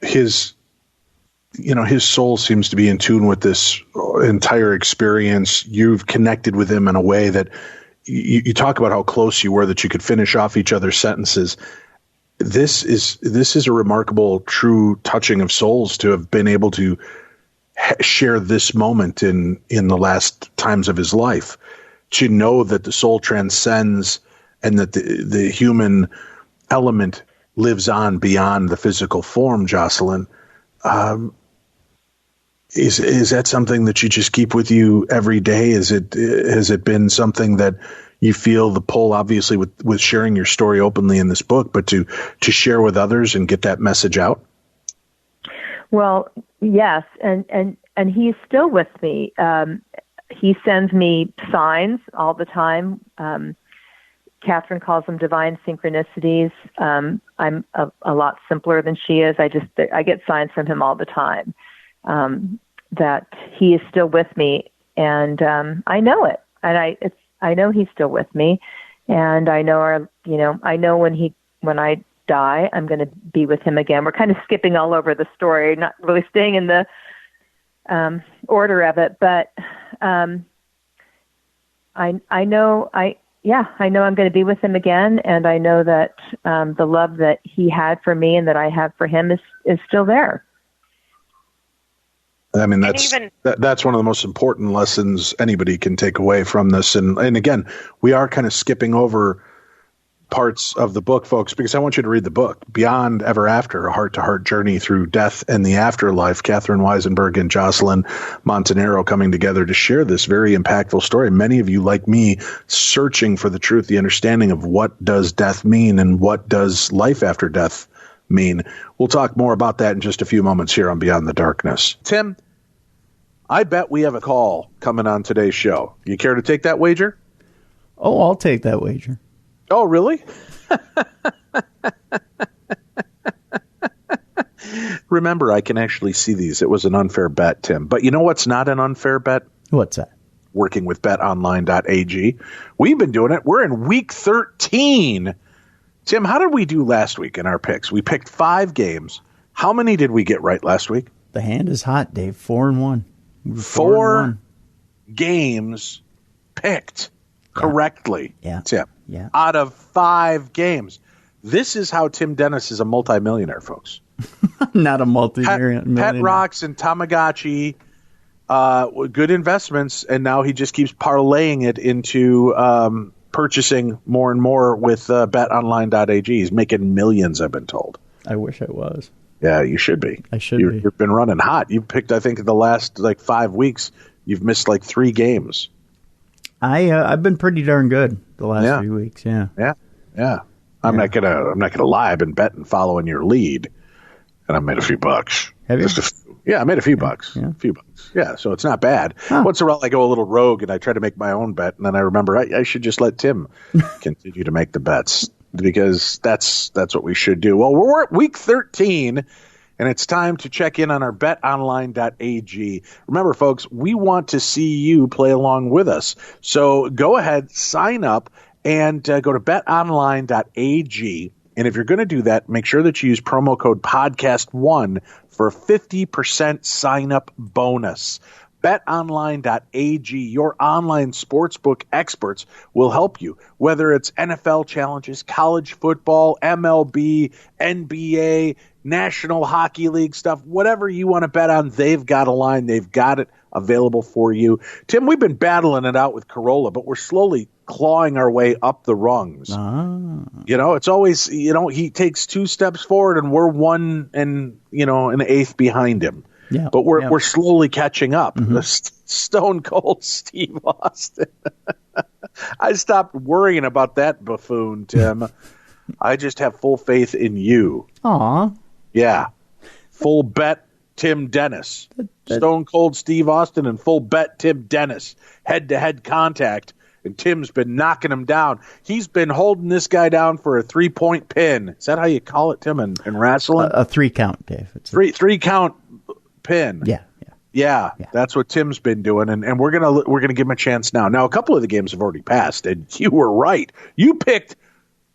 His soul seems to be in tune with this entire experience. You've connected with him in a way that you talk about how close you were, that you could finish off each other's sentences. This is a remarkable, true touching of souls to have been able to share this moment in the last times of his life, to know that the soul transcends and that the human element lives on beyond the physical form, Jocelyn. Is that something that you just keep with you every day? Has it been something that you feel the pull, obviously, with sharing your story openly in this book, but to share with others and get that message out? Well, yes, and he's still with me. He sends me signs all the time. Catherine calls them divine synchronicities. I'm a lot simpler than she is. I get signs from him all the time. That he is still with me, and I know it, and I know he's still with me, and I know I know when I die, I'm going to be with him again. We're kind of skipping all over the story, not really staying in the order of it, but I know I'm going to be with him again, and I know that the love that he had for me and that I have for him is still there. I mean, that's one of the most important lessons anybody can take away from this. And again, we are kind of skipping over parts of the book, folks, because I want you to read the book, Beyond Ever After, A Heart-to-Heart Journey Through Death and the Afterlife. Catherine Weissenberg and Jocelyn Montanaro coming together to share this very impactful story. Many of you, like me, searching for the truth, the understanding of what does death mean and what does life after death mean. We'll talk more about that in just a few moments here on Beyond the Darkness. Tim, I bet we have a call coming on today's show. You care to take that wager? Oh, I'll take that wager. Oh, really? Remember, I can actually see these. It was an unfair bet, Tim. But you know what's not an unfair bet? What's that? working with betonline.ag. We've been doing it. We're in week 13. Tim, how did we do last week in our picks? We picked 5 games. How many did we get right last week? The hand is hot, Dave. 4-1. 4 games picked correctly, Tim. Yeah. Out of 5 games. This is how Tim Dennis is a multimillionaire, folks. Not a multimillionaire. Pet rocks and Tamagotchi, good investments, and now he just keeps parlaying it into purchasing more and more with betonline.ag. He's making millions, I've been told. I wish I was. Yeah, you should be. I should be. You've been running hot. You picked, I think, the last 5 weeks, you've missed 3 games. I've been pretty darn good the last 3 weeks. Yeah. I'm not gonna lie. I've been betting, following your lead, and I made a few bucks. Have you? I made a few bucks. Yeah. A few bucks. Yeah, so it's not bad. Huh. Once in a while, I go a little rogue and I try to make my own bet, and then I remember I should just let Tim continue to make the bets, because that's what we should do. Well, we're at week 13. And it's time to check in on our betonline.ag. Remember, folks, we want to see you play along with us. So go ahead, sign up, and go to betonline.ag. And if you're going to do that, make sure that you use promo code podcast1 for a 50% sign-up bonus. BetOnline.ag, your online sportsbook experts, will help you. Whether it's NFL challenges, college football, MLB, NBA, National Hockey League stuff, whatever you want to bet on, they've got a line. They've got it available for you. Tim, we've been battling it out with Corolla, but we're slowly clawing our way up the rungs. It's always, he takes 2 steps forward and we're 1 and, an 1/8 behind him. Yeah, but we're slowly catching up. Mm-hmm. Stone Cold Steve Austin. I stopped worrying about that buffoon, Tim. I just have full faith in you. Aw. Yeah. Full bet Tim Dennis. Stone Cold Steve Austin and full bet Tim Dennis. Head-to-head contact. And Tim's been knocking him down. He's been holding this guy down for a 3-point pin. Is that how you call it, Tim, in wrestling? A 3-count, Dave. It's three count pin. Yeah. That's what Tim's been doing, and we're gonna give him a chance now. Now, a couple of the games have already passed, and you were right. You picked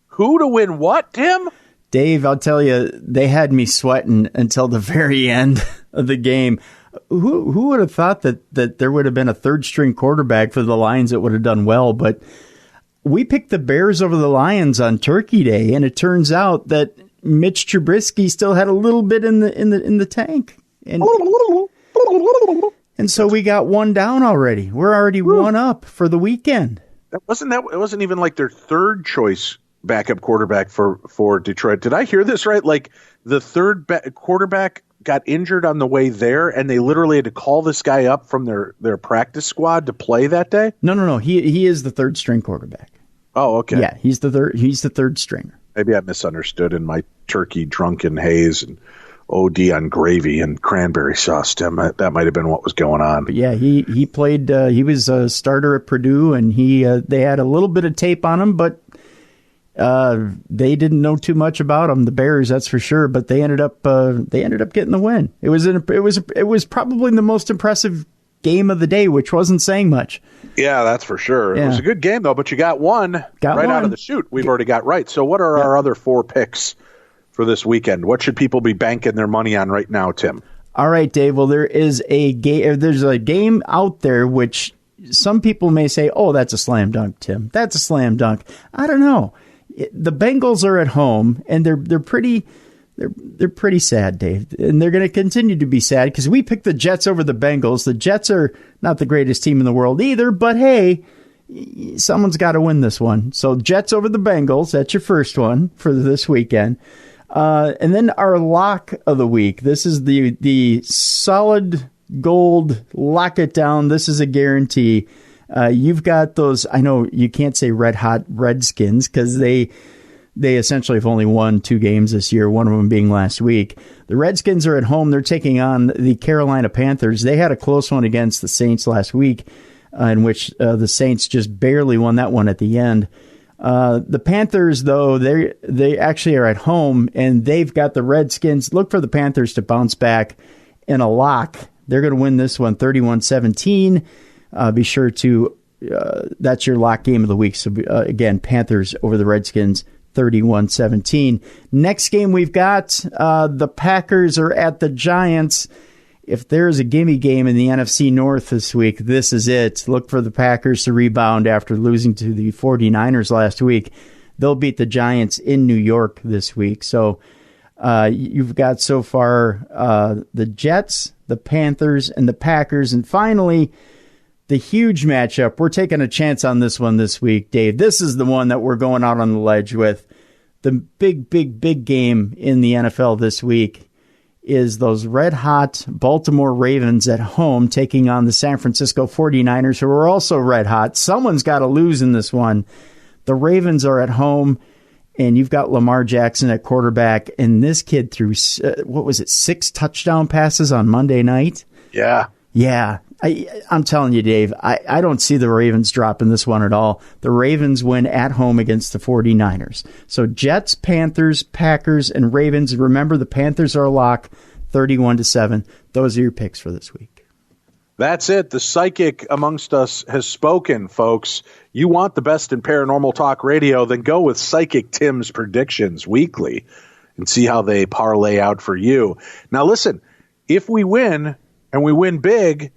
who to win what, Tim? Dave, I'll tell you, they had me sweating until the very end of the game. Who would have thought that there would have been a third-string quarterback for the Lions that would have done well? But we picked the Bears over the Lions on Turkey Day, and it turns out that Mitch Trubisky still had a little bit in the tank, and so we got 1 down already. We're already 1 up for the weekend. It wasn't even like their third choice backup quarterback for Detroit. Did I hear this right? Like the third quarterback got injured on the way there, and they literally had to call this guy up from their practice squad to play that day? No. He is the third string quarterback. Oh, okay. Yeah, he's the third stringer. Maybe I misunderstood in my turkey drunken haze and OD on gravy and cranberry sauce, Tim. That might have been what was going on. But yeah, he played. He was a starter at Purdue, and they had a little bit of tape on him, but they didn't know too much about him. The Bears, that's for sure. But they ended up getting the win. It was probably the most impressive game of the day, which wasn't saying much. Yeah, that's for sure. Yeah. It was a good game though, but you got one out of the chute. We've already got right. So what are our other 4 picks for this weekend? What should people be banking their money on right now, Tim? All right, Dave. Well, there's a game out there which some people may say, "Oh, that's a slam dunk, Tim. That's a slam dunk." I don't know. The Bengals are at home, and they're pretty sad, Dave, and they're going to continue to be sad because we picked the Jets over the Bengals. The Jets are not the greatest team in the world either, but hey, someone's got to win this one. So Jets over the Bengals. That's your first one for this weekend. And then our lock of the week. This is the solid gold lock it down. This is a guarantee. You've got those. I know you can't say red hot Redskins because they essentially have only won 2 games this year, one of them being last week. The Redskins are at home. They're taking on the Carolina Panthers. They had a close one against the Saints last week, in which the Saints just barely won that one at the end. The Panthers, though, they actually are at home, and they've got the Redskins. Look for the Panthers to bounce back in a lock. They're going to win this one 31-17. Be sure to, that's your lock game of the week. So again, Panthers over the Redskins, 31-17. Next game we've got, the Packers are at the Giants. If there's a gimme game in the NFC North this week, this is it. Look for the Packers to rebound after losing to the 49ers last week. They'll beat the Giants in New York this week. So you've got so far the Jets, the Panthers, and the Packers. And finally, the huge matchup. We're taking a chance on this one this week, Dave. This is the one that we're going out on the ledge with. The big game in the NFL this week is those red-hot Baltimore Ravens at home taking on the San Francisco 49ers, who are also red-hot. Someone's got to lose in this one. The Ravens are at home, and you've got Lamar Jackson at quarterback, and this kid threw, 6 touchdown passes on Monday night? Yeah. Yeah. I'm telling you, Dave, I don't see the Ravens dropping this one at all. The Ravens win at home against the 49ers. So Jets, Panthers, Packers, and Ravens. Remember, the Panthers are a lock, 31-7. Those are your picks for this week. That's it. The psychic amongst us has spoken, folks. You want the best in paranormal talk radio, then go with Psychic Tim's predictions weekly and see how they parlay out for you. Now, listen, if we win, and we win big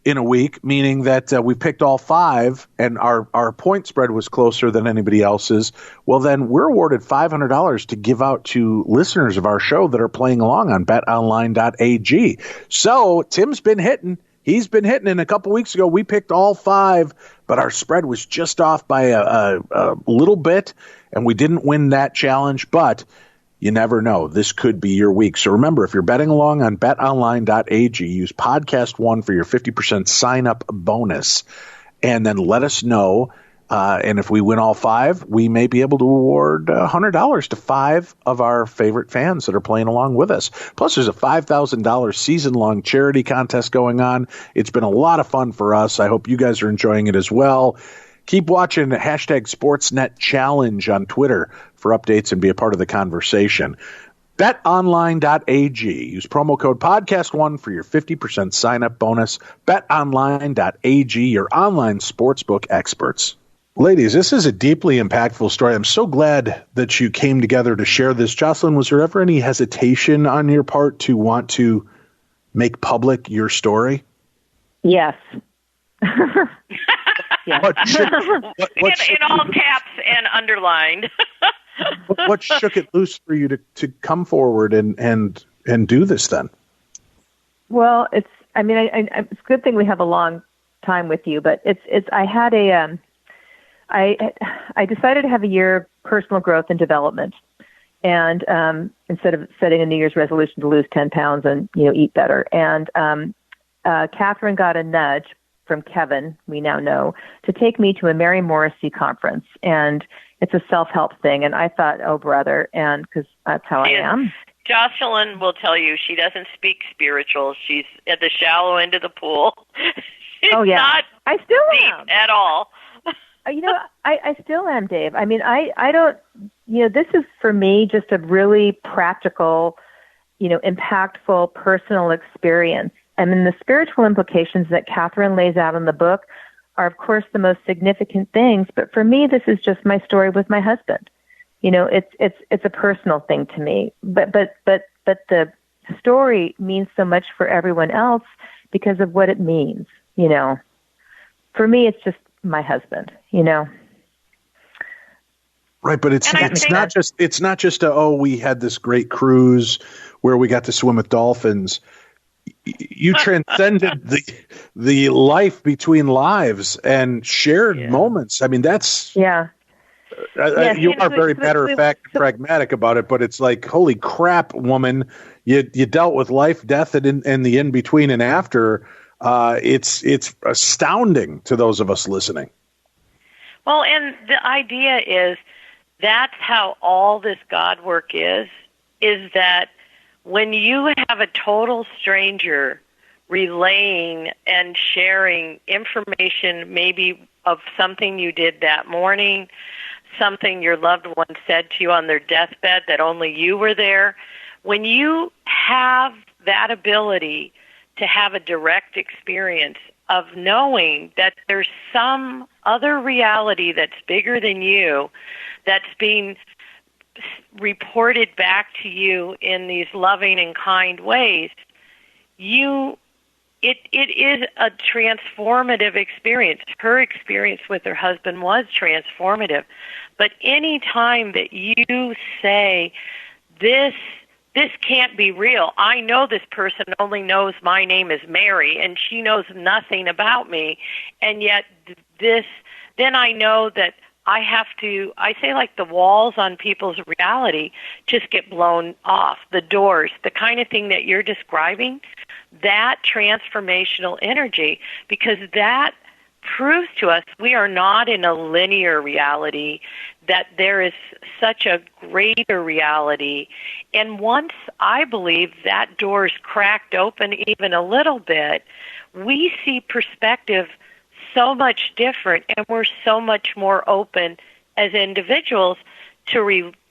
in a week, meaning that we picked all 5 and our point spread was closer than anybody else's, well, then we're awarded $500 to give out to listeners of our show that are playing along on betonline.ag. So Tim's been hitting. He's been hitting. And a couple weeks ago, we picked all 5, but our spread was just off by a little bit, and we didn't win that challenge. But you never know. This could be your week. So remember, if you're betting along on betonline.ag, use podcast1 for your 50% sign-up bonus. And then let us know. And if we win all 5, we may be able to award $100 to 5 of our favorite fans that are playing along with us. Plus, there's a $5,000 season-long charity contest going on. It's been a lot of fun for us. I hope you guys are enjoying it as well. Keep watching #SportsNet Challenge on Twitter for updates and be a part of the conversation. BetOnline.ag. Use promo code podcast1 for your 50% sign-up bonus. BetOnline.ag, your online sportsbook experts. Ladies, this is a deeply impactful story. I'm so glad that you came together to share this. Jocelyn, was there ever any hesitation on your part to want to make public your story? Yes. In all caps and underlined. What shook it loose for you to come forward and do this then? Well, it's a good thing we have a long time with you, but I decided to have a year of personal growth and development. And instead of setting a New Year's resolution to lose 10 pounds and, eat better. And Catherine got a nudge from Kevin, we now know, to take me to a Mary Morrissey conference. And it's a self-help thing. And I thought, oh, brother, and because that's how I am. Jocelyn will tell you she doesn't speak spiritual. She's at the shallow end of the pool. She's not I still am. at all. I still am, Dave. I mean, I don't, this is for me just a really practical, impactful personal experience. I mean, the spiritual implications that Catherine lays out in the book are, of course, the most significant things. But for me, this is just my story with my husband. It's a personal thing to me. But the story means so much for everyone else because of what it means. For me, it's just my husband. Right, but it's not just we had this great cruise where we got to swim with dolphins. You transcended the life between lives and shared moments. I mean, that's you are very matter of fact and pragmatic about it, but it's like, holy crap, woman, you dealt with life, death, and the in between and after. It's astounding to those of us listening. Well, and the idea is that's how all this God work is that when you have a total stranger relaying and sharing information maybe of something you did that morning, something your loved one said to you on their deathbed that only you were there, when you have that ability to have a direct experience of knowing that there's some other reality that's bigger than you, that's being reported back to you in these loving and kind ways, it is a transformative experience. Her experience with her husband was transformative. But any time that you say, this can't be real, I know this person only knows my name is Mary and she knows nothing about me, and yet then I know that I say like the walls on people's reality just get blown off, the doors, the kind of thing that you're describing, that transformational energy, because that proves to us we are not in a linear reality, that there is such a greater reality. And once I believe that door's cracked open even a little bit, we see perspective so much different, and we're so much more open as individuals to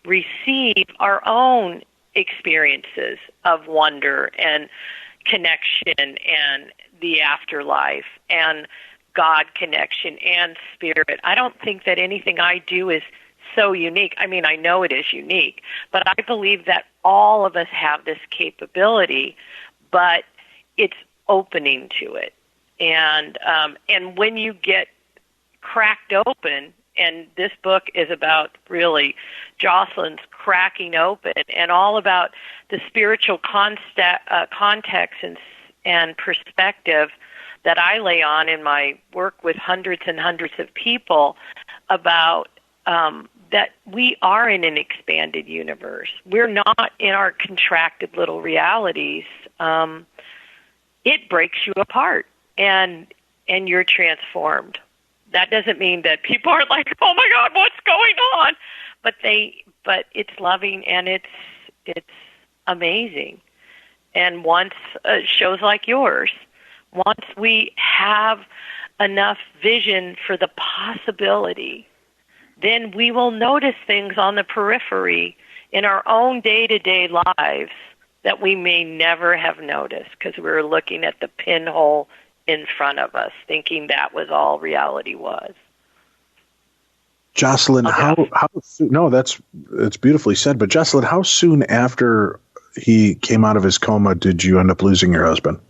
receive our own experiences of wonder and connection and the afterlife and God connection and spirit. I don't think that anything I do is so unique. I mean, I know it is unique, but I believe that all of us have this capability, but it's opening to it. And when you get cracked open, and this book is about really Jocelyn's cracking open and all about the spiritual context and perspective that I lay on in my work with hundreds and hundreds of people about that we are in an expanded universe. We're not in our contracted little realities. It breaks you apart. And you're transformed. That doesn't mean that people are like, oh my God, what's going on? But it's loving and it's amazing. And once shows like yours, once we have enough vision for the possibility, then we will notice things on the periphery in our own day-to-day lives that we may never have noticed because we were looking at the pinhole in front of us, thinking that was all reality was. Jocelyn, okay. That's beautifully said. But Jocelyn, how soon after he came out of his coma did you end up losing your husband?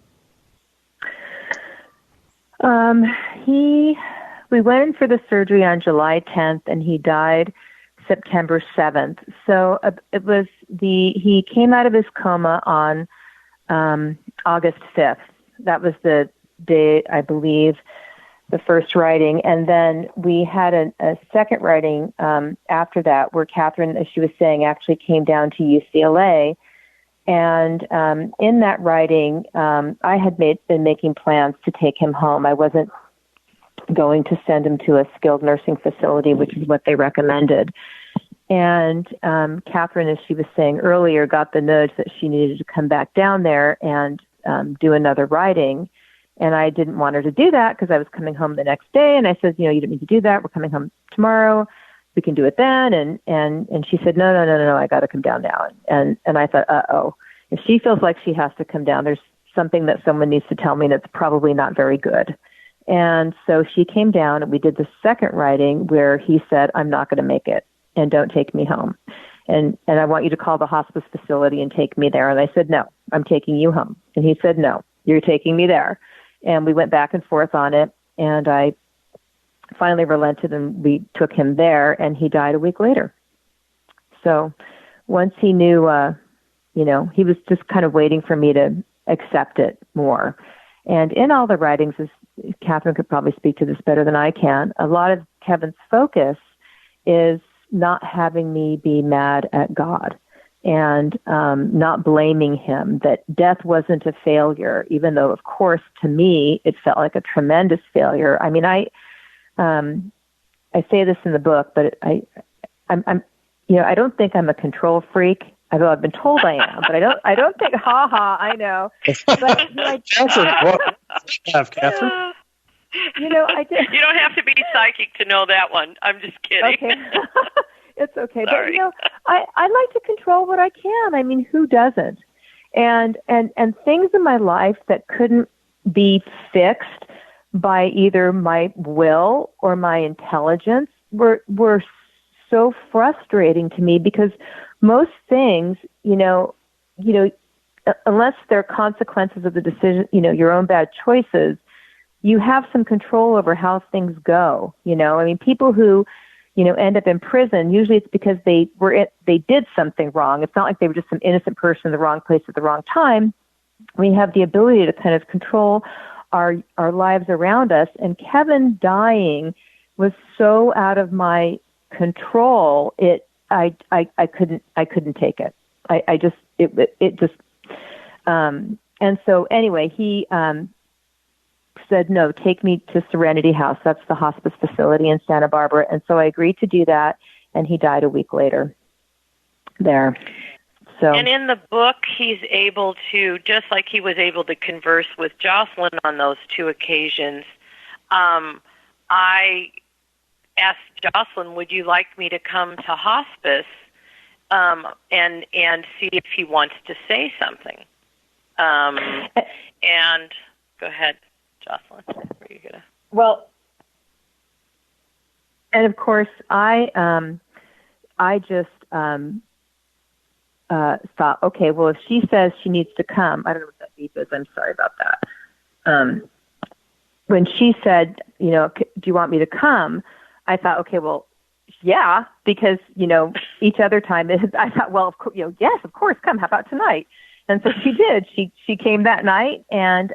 We went in for the surgery on July 10th, and he died September 7th. So he came out of his coma on August 5th. That was the day, I believe, the first writing. And then we had a second writing after that where Catherine, as she was saying, actually came down to UCLA. And in that writing, I had been making plans to take him home. I wasn't going to send him to a skilled nursing facility, which is what they recommended. And Catherine, as she was saying earlier, got the nudge that she needed to come back down there and do another writing. And I didn't want her to do that because I was coming home the next day. And I said, you don't need to do that. We're coming home tomorrow. We can do it then. And she said, no, I got to come down now. And I thought, uh-oh, if she feels like she has to come down, there's something that someone needs to tell me that's probably not very good. And so she came down and we did the second writing where he said, I'm not going to make it and don't take me home. And I want you to call the hospice facility and take me there. And I said, no, I'm taking you home. And he said, no, you're taking me there. And we went back and forth on it. And I finally relented and we took him there and he died a week later. So once he knew, he was just kind of waiting for me to accept it more. And in all the writings, as Catherine could probably speak to this better than I can, a lot of Kevin's focus is not having me be mad at God and not blaming him, that death wasn't a failure, even though, of course, to me, it felt like a tremendous failure. I mean, I say this in the book, but I'm I don't think I'm a control freak, although I've been told I am, but I don't think, I know. But, Catherine? I did. You don't have to be psychic to know that one. I'm just kidding. Okay. It's okay. Sorry. But, I like to control what I can. I mean, who doesn't? And things in my life that couldn't be fixed by either my will or my intelligence were so frustrating to me, because most things, unless they're consequences of the decision, your own bad choices, you have some control over how things go. People who, end up in prison, usually it's because they did something wrong. It's not like they were just some innocent person in the wrong place at the wrong time. We have the ability to kind of control our lives around us. And Kevin dying was so out of my control. I couldn't take it. And so anyway, he said, no, take me to Serenity House. That's the hospice facility in Santa Barbara. And so I agreed to do that, and he died a week later there. So. And in the book, he's able to, just like he was able to converse with Jocelyn on those two occasions, I asked Jocelyn, would you like me to come to hospice and see if he wants to say something? And go ahead, Jocelyn. Were you gonna? Well, and of course, I just thought, okay, well, if she says she needs to come, I don't know what that beep is. I'm sorry about that. When she said, do you want me to come? I thought, okay, well, yeah, because, each other time I thought, well, yes, of course, come. How about tonight? And so she did. She came that night, and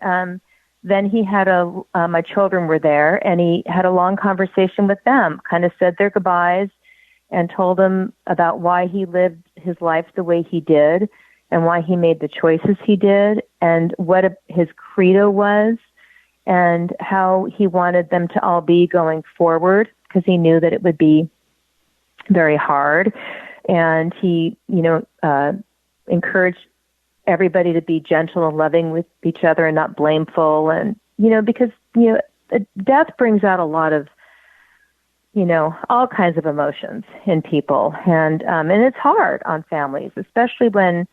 then he had my children were there, and he had a long conversation with them, kind of said their goodbyes and told them about why he lived his life the way he did and why he made the choices he did and what his credo was and how he wanted them to all be going forward, because he knew that it would be very hard. And he, encouraged everybody to be gentle and loving with each other and not blameful. And, because, death brings out a lot of, all kinds of emotions in people. And it's hard on families, especially when,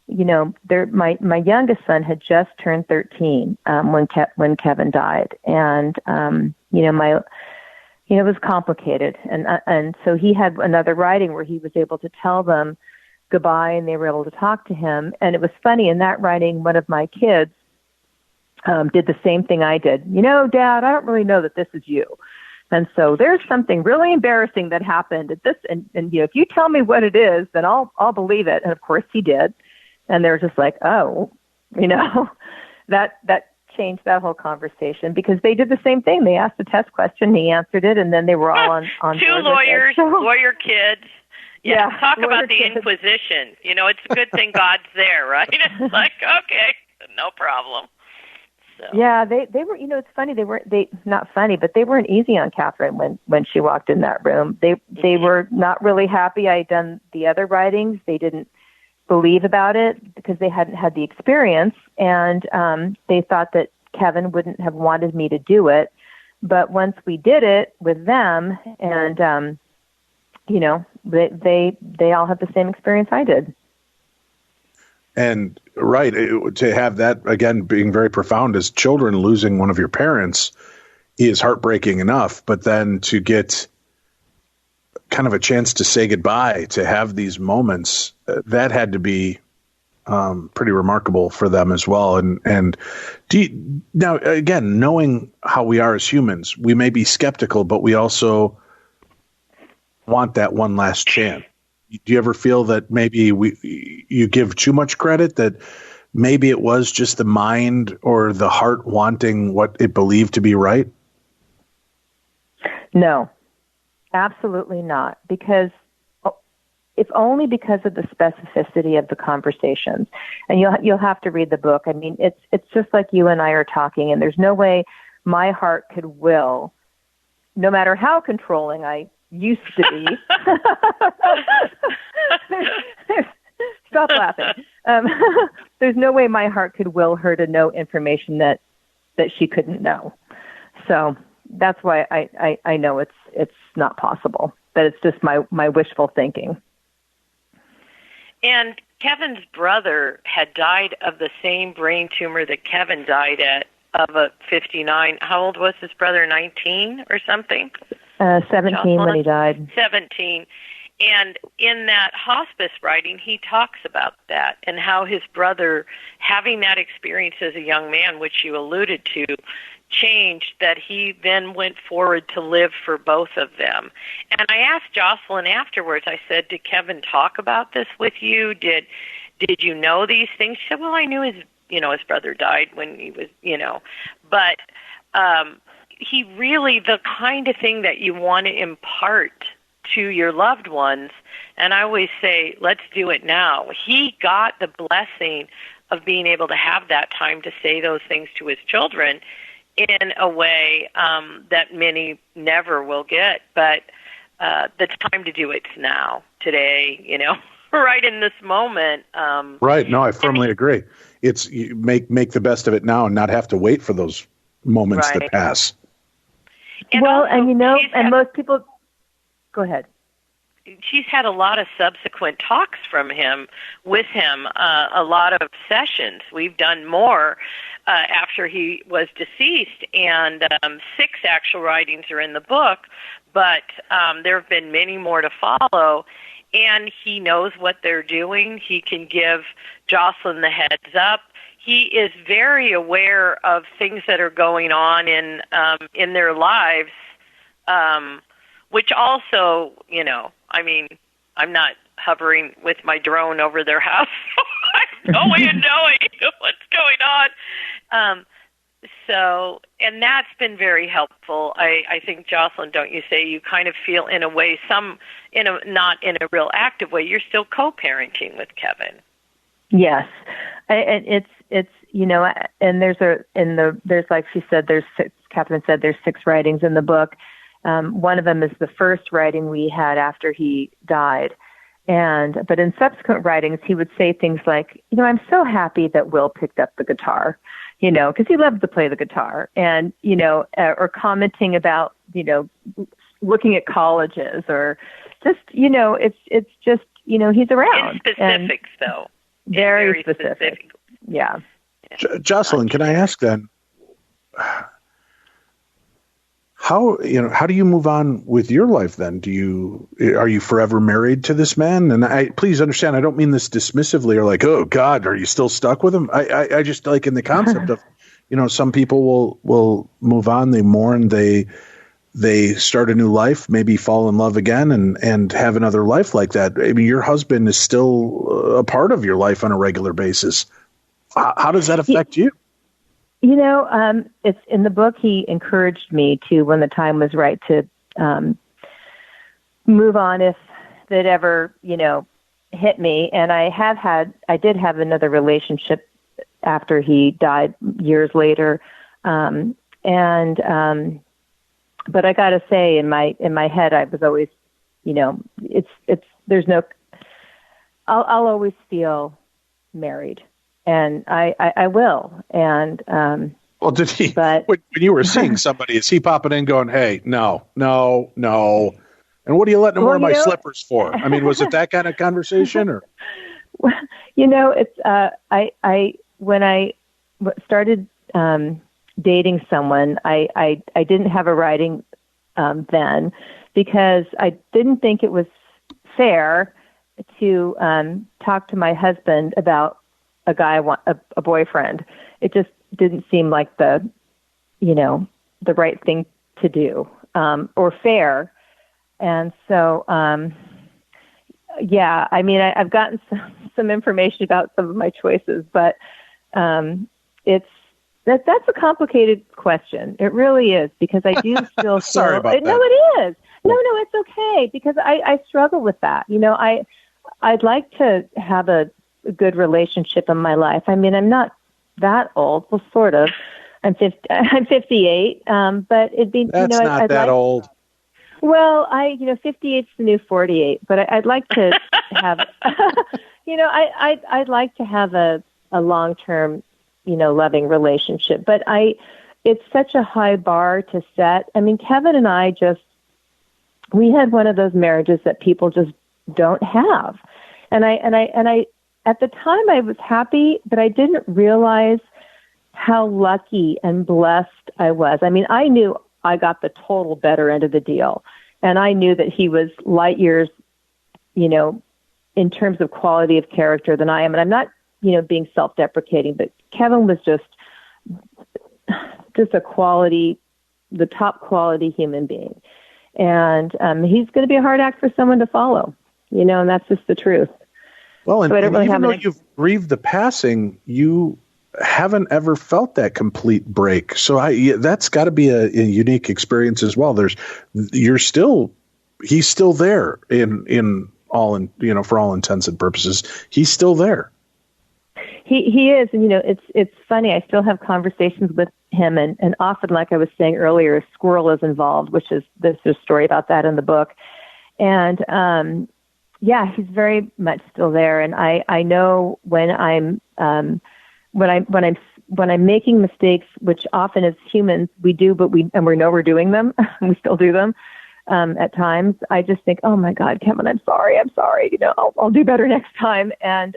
my youngest son had just turned 13 when Kevin died. And, it was complicated. And so he had another writing where he was able to tell them goodbye, and they were able to talk to him. And it was funny, in that writing, one of my kids did the same thing I did. Dad, I don't really know that this is you. And so there's something really embarrassing that happened at this. And if you tell me what it is, then I'll believe it. And of course he did. And they're just like, oh, that changed that whole conversation, because they did the same thing. They asked a test question, he answered it, and then they were all on two board lawyers, with it. So, lawyer kids. Yeah, talk about the kids. Inquisition. It's a good thing God's there, right? It's like, okay, no problem. So. Yeah, they were, it's funny, not funny, but they weren't easy on Catherine when she walked in that room. They were not really happy I had done the other writings. They didn't believe about it because they hadn't had the experience, and they thought that Kevin wouldn't have wanted me to do it. But once we did it with them, and they all had the same experience I did. And right, to have that, again, being very profound, as children, losing one of your parents is heartbreaking enough, but then to get kind of a chance to say goodbye, to have these moments, that had to be pretty remarkable for them as well. And now, again, knowing how we are as humans, we may be skeptical, but we also want that one last chance. Do you ever feel that maybe you give too much credit, that maybe it was just the mind or the heart wanting what it believed to be right? No, absolutely not. Because if only because of the specificity of the conversations. And you'll have to read the book. I mean, it's just like you and I are talking, and there's no way my heart could will, no matter how controlling I used to be. Stop laughing. There's no way my heart could will her to know information that she couldn't know. So that's why I know it's not possible. That it's just my wishful thinking. And Kevin's brother had died of the same brain tumor that Kevin died a 59. How old was his brother? 19 or something? 17 Jocelyn? when he died. 17. And in that hospice writing, he talks about that and how his brother, having that experience as a young man, which you alluded to, changed, that he then went forward to live for both of them. And I asked Jocelyn afterwards, I said, did Kevin talk about this with you? Did you know these things? She said, well, I knew his brother died when he was, but he really, the kind of thing that you want to impart to your loved ones, and I always say, let's do it now. He got the blessing of being able to have that time to say those things to his children in a way that many never will get. But the time to do it's now, today, right in this moment. Right. No, I firmly agree. It's you make the best of it now and not have to wait for those moments that pass. And also, and most people... Go ahead. She's had a lot of subsequent talks with him, a lot of sessions. We've done more after he was deceased, and 6 actual writings are in the book, but there have been many more to follow, and he knows what they're doing. He can give Jocelyn the heads up. He is very aware of things that are going on in their lives, which also, I'm not hovering with my drone over their house, so I have no way of knowing what's going on. And that's been very helpful. I think, Jocelyn, don't you say you kind of feel in a way, not in a real active way, you're still co-parenting with Kevin. Yes. It's and there's like she said, Catherine said, there's 6 writings in the book. One of them is the first writing we had after he died. But in subsequent writings, he would say things like, I'm so happy that Will picked up the guitar, because he loved to play the guitar, and, or commenting about, looking at colleges, or just, it's just, he's around. In specifics, though. Very specific. Yeah. Jocelyn, can I ask then, how do you move on with your life then? Are you forever married to this man? And please understand, I don't mean this dismissively or like, oh God, are you still stuck with him? I just like in the concept of, some people will move on, they mourn, they start a new life, maybe fall in love again and have another life like that. I mean, your husband is still a part of your life on a regular basis. How does that affect you? It's in the book. He encouraged me to, when the time was right, to move on if that ever, hit me. And I did have another relationship after he died years later. But I got to say, in my head, I was always, I'll always feel married. And I will. And well, did he? But when you were seeing somebody, is he popping in, going, "Hey, no," and what are you letting him wear my slippers for? I mean, was it that kind of conversation, or? Well, it's when I started dating someone, I didn't have a writing then, because I didn't think it was fair to talk to my husband about a guy, a boyfriend. It just didn't seem like the right thing to do, or fair. And so, yeah, I mean, I've gotten some information about some of my choices, but that's a complicated question. It really is, because I do still sorry about that. No, it is. No, it's okay, because I struggle with that. I'd like to have a good relationship in my life. I mean, I'm not that old. Well, sort of. I'm 58. But it'd be, that's not I'd that like, old. Well, 58's the new 48. But I'd like to have, I'd like to have a long-term, loving relationship. But it's such a high bar to set. I mean, Kevin and I we had one of those marriages that people just don't have. And I at the time I was happy, but I didn't realize how lucky and blessed I was. I mean, I knew I got the total better end of the deal. And I knew that he was light years, in terms of quality of character than I am. And I'm not, being self-deprecating, but Kevin was just a quality, the top quality human being. And he's going to be a hard act for someone to follow, and that's just the truth. Well, and, so and even though you've grieved the passing, you haven't ever felt that complete break. So that's got to be a unique experience as well. He's still there for all intents and purposes. He's still there. He is, and it's funny. I still have conversations with him, and often, like I was saying earlier, a squirrel is involved, there's a story about that in the book, and he's very much still there. And I know when I'm making mistakes, which often as humans we do, but we know we're doing them, we still do them at times. I just think, oh my God, Kevin, I'm sorry. I'll do better next time, and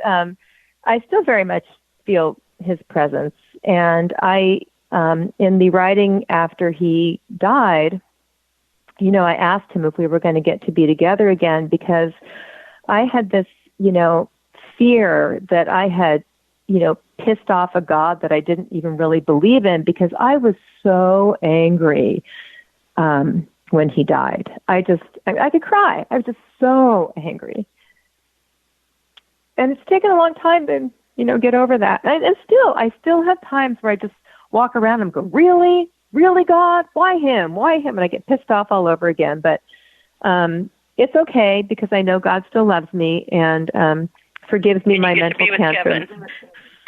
I still very much feel his presence. And I, in the writing after he died, I asked him if we were going to get to be together again, because I had this, fear that I had, pissed off a God that I didn't even really believe in, because I was so angry when he died. I could cry. I was just so angry. And it's taken a long time to, get over that. And I still have times where I just walk around and go, really? Really, God? Why him? And I get pissed off all over again. But it's okay, because I know God still loves me and forgives me my mental cancer.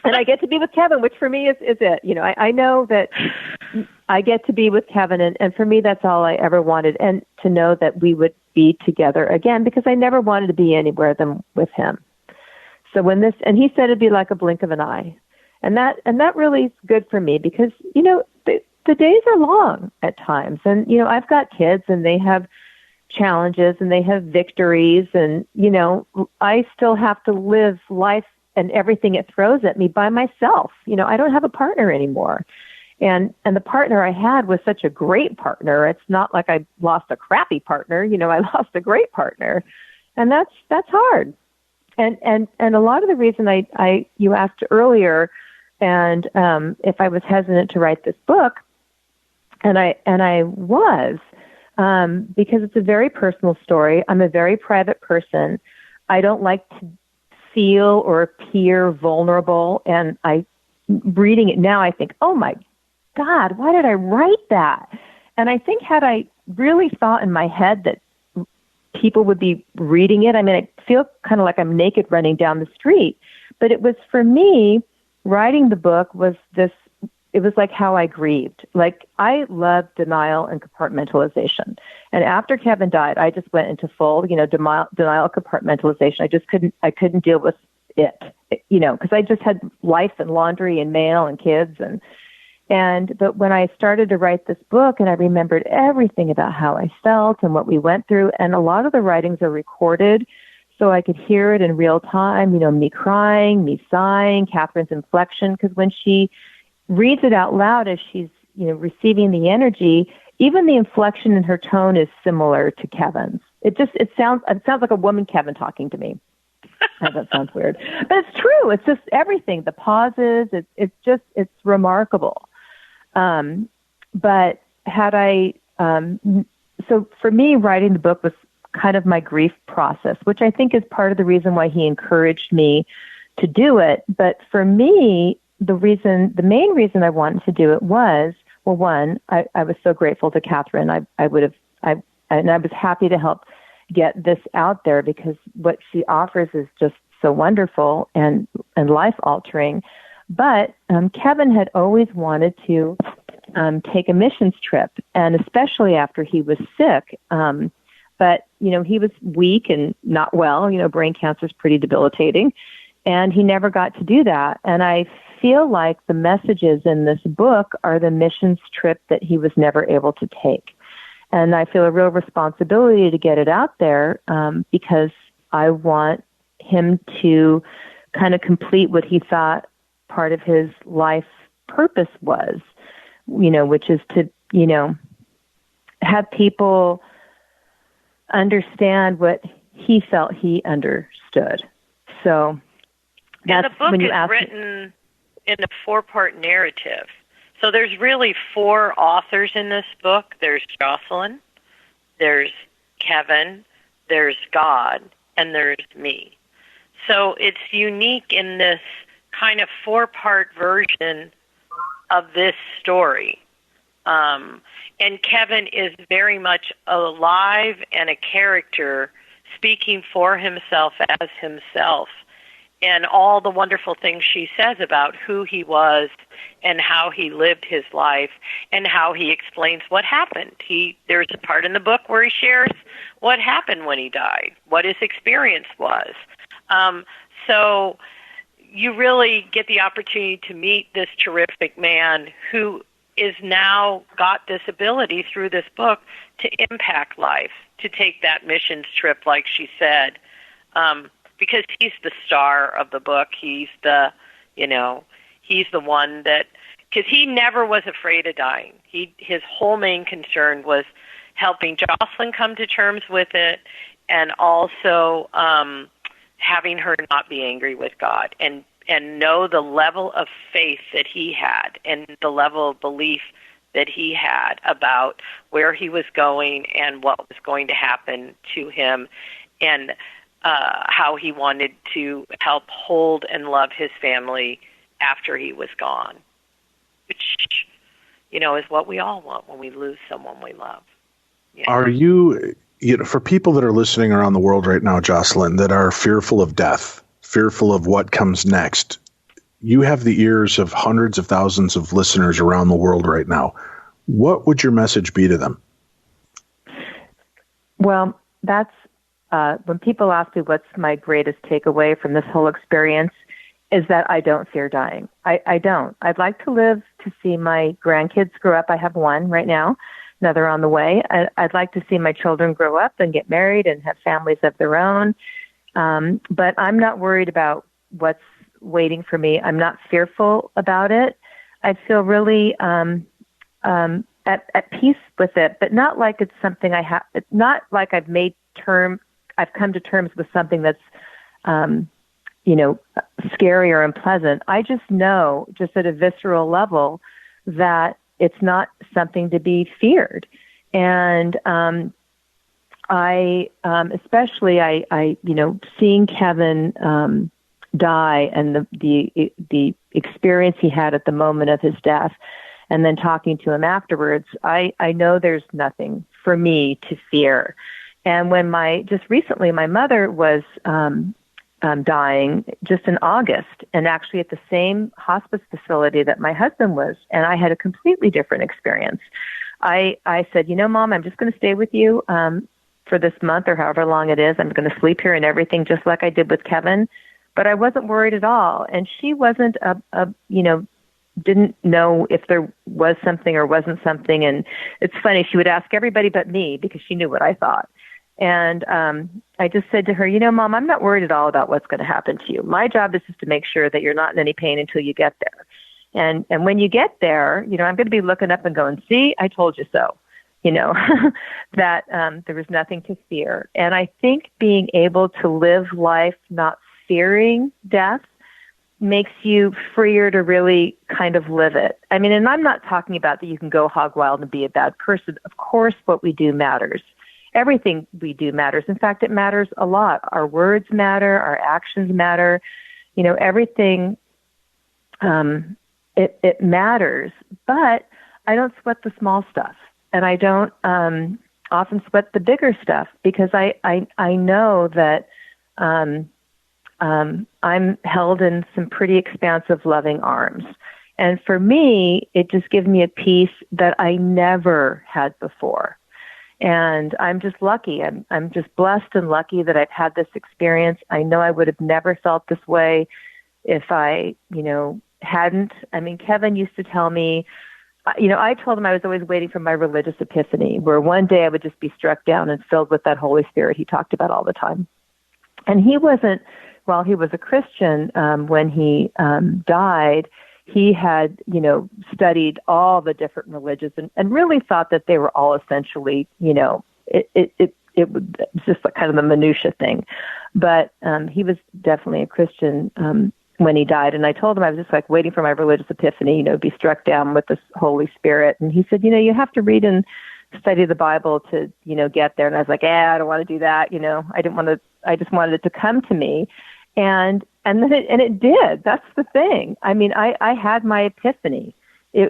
And I get to be with Kevin, which for me is it. I know that I get to be with Kevin, and for me, that's all I ever wanted. And to know that we would be together again, because I never wanted to be anywhere than with him. So and he said it'd be like a blink of an eye. And that really is good for me, because, the days are long at times. And, I've got kids, and they have challenges and they have victories, and, I still have to live life and everything it throws at me by myself. I don't have a partner anymore. And the partner I had was such a great partner. It's not like I lost a crappy partner. I lost a great partner. And that's hard. And a lot of the reason you asked earlier, and if I was hesitant to write this book, and I was, because it's a very personal story. I'm a very private person. I don't like to feel or appear vulnerable. And reading it now, I think, oh my God, why did I write that? And I think had I really thought in my head that people would be reading it, I feel kind of like I'm naked running down the street. But it was, for me, writing the book it was like how I grieved. Like, I love denial and compartmentalization. And after Kevin died, I just went into full, denial, compartmentalization. I couldn't deal with it, because I just had life and laundry and mail and kids. But when I started to write this book, and I remembered everything about how I felt and what we went through, and a lot of the writings are recorded, so I could hear it in real time, me crying, me sighing, Catherine's inflection, because when she reads it out loud as she's, receiving the energy, even the inflection in her tone is similar to Kevin's. It sounds like a woman Kevin talking to me. That sounds weird, but it's true. It's just everything, the pauses. It's remarkable. But had I, so for me, writing the book was kind of my grief process, which I think is part of the reason why he encouraged me to do it. But for me, the main reason I wanted to do it was, well, one, I was so grateful to Catherine. And I was happy to help get this out there, because what she offers is just so wonderful and life altering. But Kevin had always wanted to take a missions trip, and especially after he was sick. But, he was weak and not well. Brain cancer is pretty debilitating, and he never got to do that. And I feel like the messages in this book are the missions trip that he was never able to take. And I feel a real responsibility to get it out there, because I want him to kind of complete what he thought part of his life purpose was, which is to, have people understand what he felt he understood. So and the book is written in a 4-part narrative. So there's really 4 authors in this book. There's Jocelyn, there's Kevin, there's God, and there's me. So it's unique in this kind of 4-part version of this story. And Kevin is very much alive and a character speaking for himself as himself, and all the wonderful things she says about who he was and how he lived his life and how he explains what happened. There's a part in the book where he shares what happened when he died, what his experience was. So you really get the opportunity to meet this terrific man who is now got this ability through this book to impact life, to take that missions trip, like she said, because he's the star of the book. He's the one that, because he never was afraid of dying. His whole main concern was helping Jocelyn come to terms with it, and also having her not be angry with God and know the level of faith that he had and the level of belief that he had about where he was going and what was going to happen to him, and how he wanted to help hold and love his family after he was gone, which, is what we all want when we lose someone we love. Yeah. Are you, for people that are listening around the world right now, Jocelyn, that are fearful of death, fearful of what comes next, you have the ears of hundreds of thousands of listeners around the world right now. What would your message be to them? Well, that's when people ask me what's my greatest takeaway from this whole experience, is that I don't fear dying. I don't. I'd like to live to see my grandkids grow up. I have one right now, another on the way. I'd like to see my children grow up and get married and have families of their own. But I'm not worried about what's waiting for me. I'm not fearful about it. I feel really at peace with it, but not like it's something I have. Not like I've come to terms with something that's, scary or unpleasant. I just know, just at a visceral level, that it's not something to be feared. And especially seeing Kevin die and the experience he had at the moment of his death, and then talking to him afterwards, I know there's nothing for me to fear. And when just recently my mother was dying just in August, and actually at the same hospice facility that my husband was, and I had a completely different experience. I said, Mom, I'm just going to stay with you for this month or however long it is. I'm going to sleep here and everything, just like I did with Kevin. But I wasn't worried at all. And she wasn't, didn't know if there was something or wasn't something. And it's funny, she would ask everybody but me because she knew what I thought. And I just said to her, Mom, I'm not worried at all about what's going to happen to you. My job is just to make sure that you're not in any pain until you get there. And when you get there, I'm going to be looking up and going, see, I told you so, that there was nothing to fear. And I think being able to live life not fearing death makes you freer to really kind of live it. I mean, and I'm not talking about that you can go hog wild and be a bad person. Of course, what we do matters. Everything we do matters. In fact, it matters a lot. Our words matter. Our actions matter. Everything, it matters. But I don't sweat the small stuff. And I don't often sweat the bigger stuff because I know that I'm held in some pretty expansive, loving arms. And for me, it just gives me a peace that I never had before. And I'm just lucky. I'm just blessed and lucky that I've had this experience. I know I would have never felt this way if I, hadn't. I mean, Kevin used to tell me, I told him I was always waiting for my religious epiphany, where one day I would just be struck down and filled with that Holy Spirit he talked about all the time. And he wasn't, while he was a Christian, when he died, he had, studied all the different religions and really thought that they were all essentially, it was just like kind of the minutia thing. But he was definitely a Christian when he died. And I told him I was just like waiting for my religious epiphany, be struck down with the Holy Spirit. And he said, you have to read and study the Bible to, get there. And I was like, I don't want to do that. I just wanted it to come to me. And then it did. That's the thing. I mean, I had my epiphany. I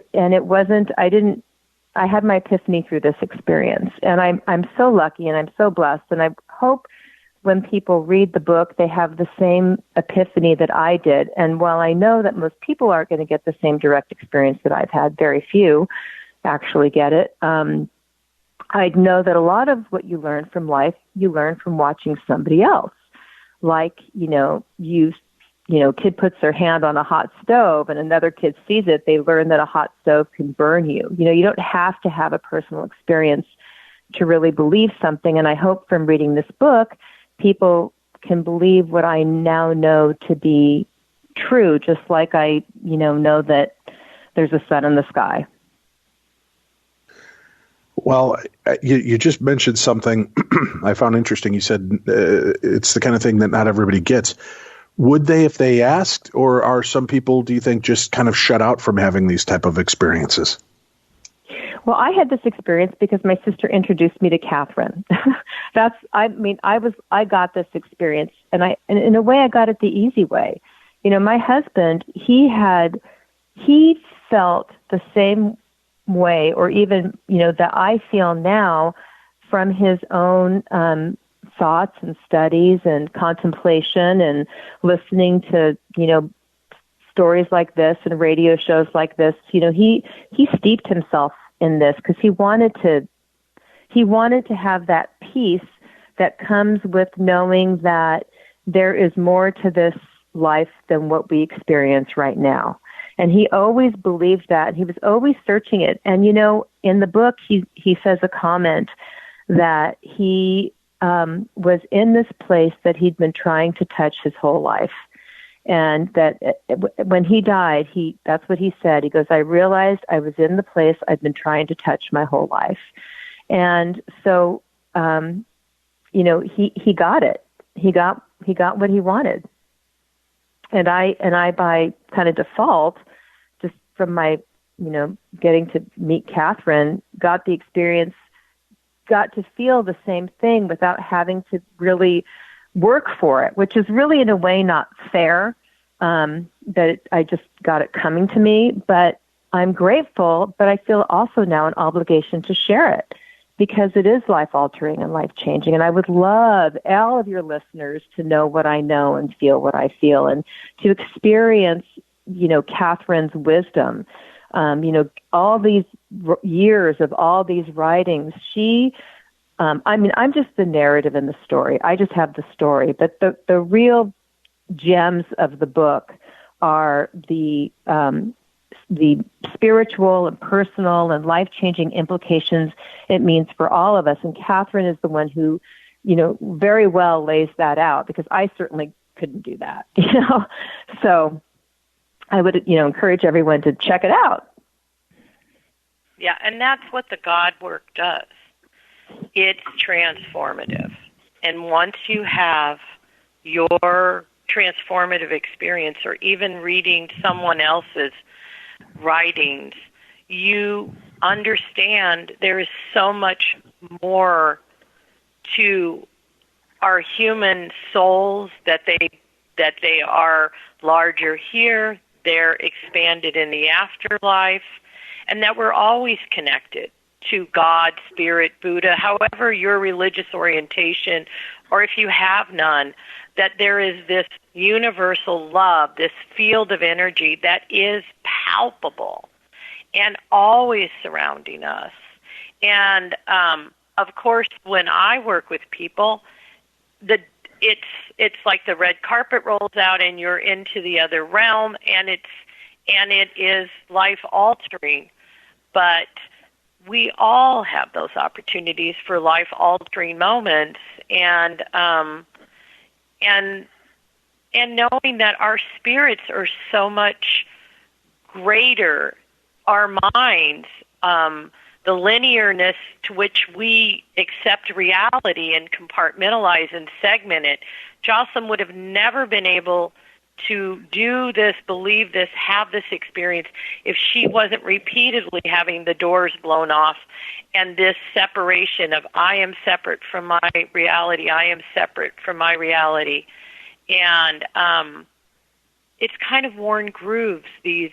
had my epiphany through this experience, and I'm so lucky and I'm so blessed. And I hope when people read the book, they have the same epiphany that I did. And while I know that most people aren't going to get the same direct experience that I've had, very few actually get it. I know that a lot of what you learn from life, you learn from watching somebody else. Like, kid puts their hand on a hot stove and another kid sees it, they learn that a hot stove can burn you. You don't have to have a personal experience to really believe something. And I hope from reading this book, people can believe what I now know to be true, just like I, know that there's a sun in the sky. Well, you just mentioned something I found interesting. You said it's the kind of thing that not everybody gets. Would they if they asked, or are some people, do you think, just kind of shut out from having these type of experiences? Well, I had this experience because my sister introduced me to Catherine. I got this experience, and in a way I got it the easy way. My husband, he felt the same way, or even, that I feel now from his own thoughts and studies and contemplation and listening to, stories like this and radio shows like this. He steeped himself in this because he wanted to have that peace that comes with knowing that there is more to this life than what we experience right now. And he always believed that. He was always searching it. And, in the book, he says a comment that he was in this place that he'd been trying to touch his whole life. And that when he died, that's what he said. He goes, I realized I was in the place I'd been trying to touch my whole life. And so, he got it. He got what he wanted. And I by kind of default, just from my, getting to meet Catherine, got the experience, got to feel the same thing without having to really work for it, which is really in a way not fair, I just got it coming to me. But I'm grateful, but I feel also now an obligation to share it because it is life-altering and life-changing. And I would love all of your listeners to know what I know and feel what I feel and to experience, Catherine's wisdom. All these years of all these writings, I'm just the narrative in the story. I just have the story. But the real gems of the book are the spiritual and personal and life-changing implications it means for all of us. And Catherine is the one who, very well lays that out because I certainly couldn't do that, So I would, encourage everyone to check it out. Yeah, and that's what the God work does. It's transformative. And once you have your transformative experience or even reading someone else's writings, you understand there is so much more to our human souls, that they are larger here, they're expanded in the afterlife, and that we're always connected to God, Spirit, Buddha, however your religious orientation, or if you have none, that there is this universal love, this field of energy that is palpable and always surrounding us. And, of course, when I work with people, it's like the red carpet rolls out and you're into the other realm, and it is life-altering. But we all have those opportunities for life-altering moments, and knowing that our spirits are so much greater our minds, the linearness to which we accept reality and compartmentalize and segment it. Jocelyn would have never been able to do this, believe this, have this experience if she wasn't repeatedly having the doors blown off and this separation of I am separate from my reality, I am separate from my reality. And it's kind of worn grooves, these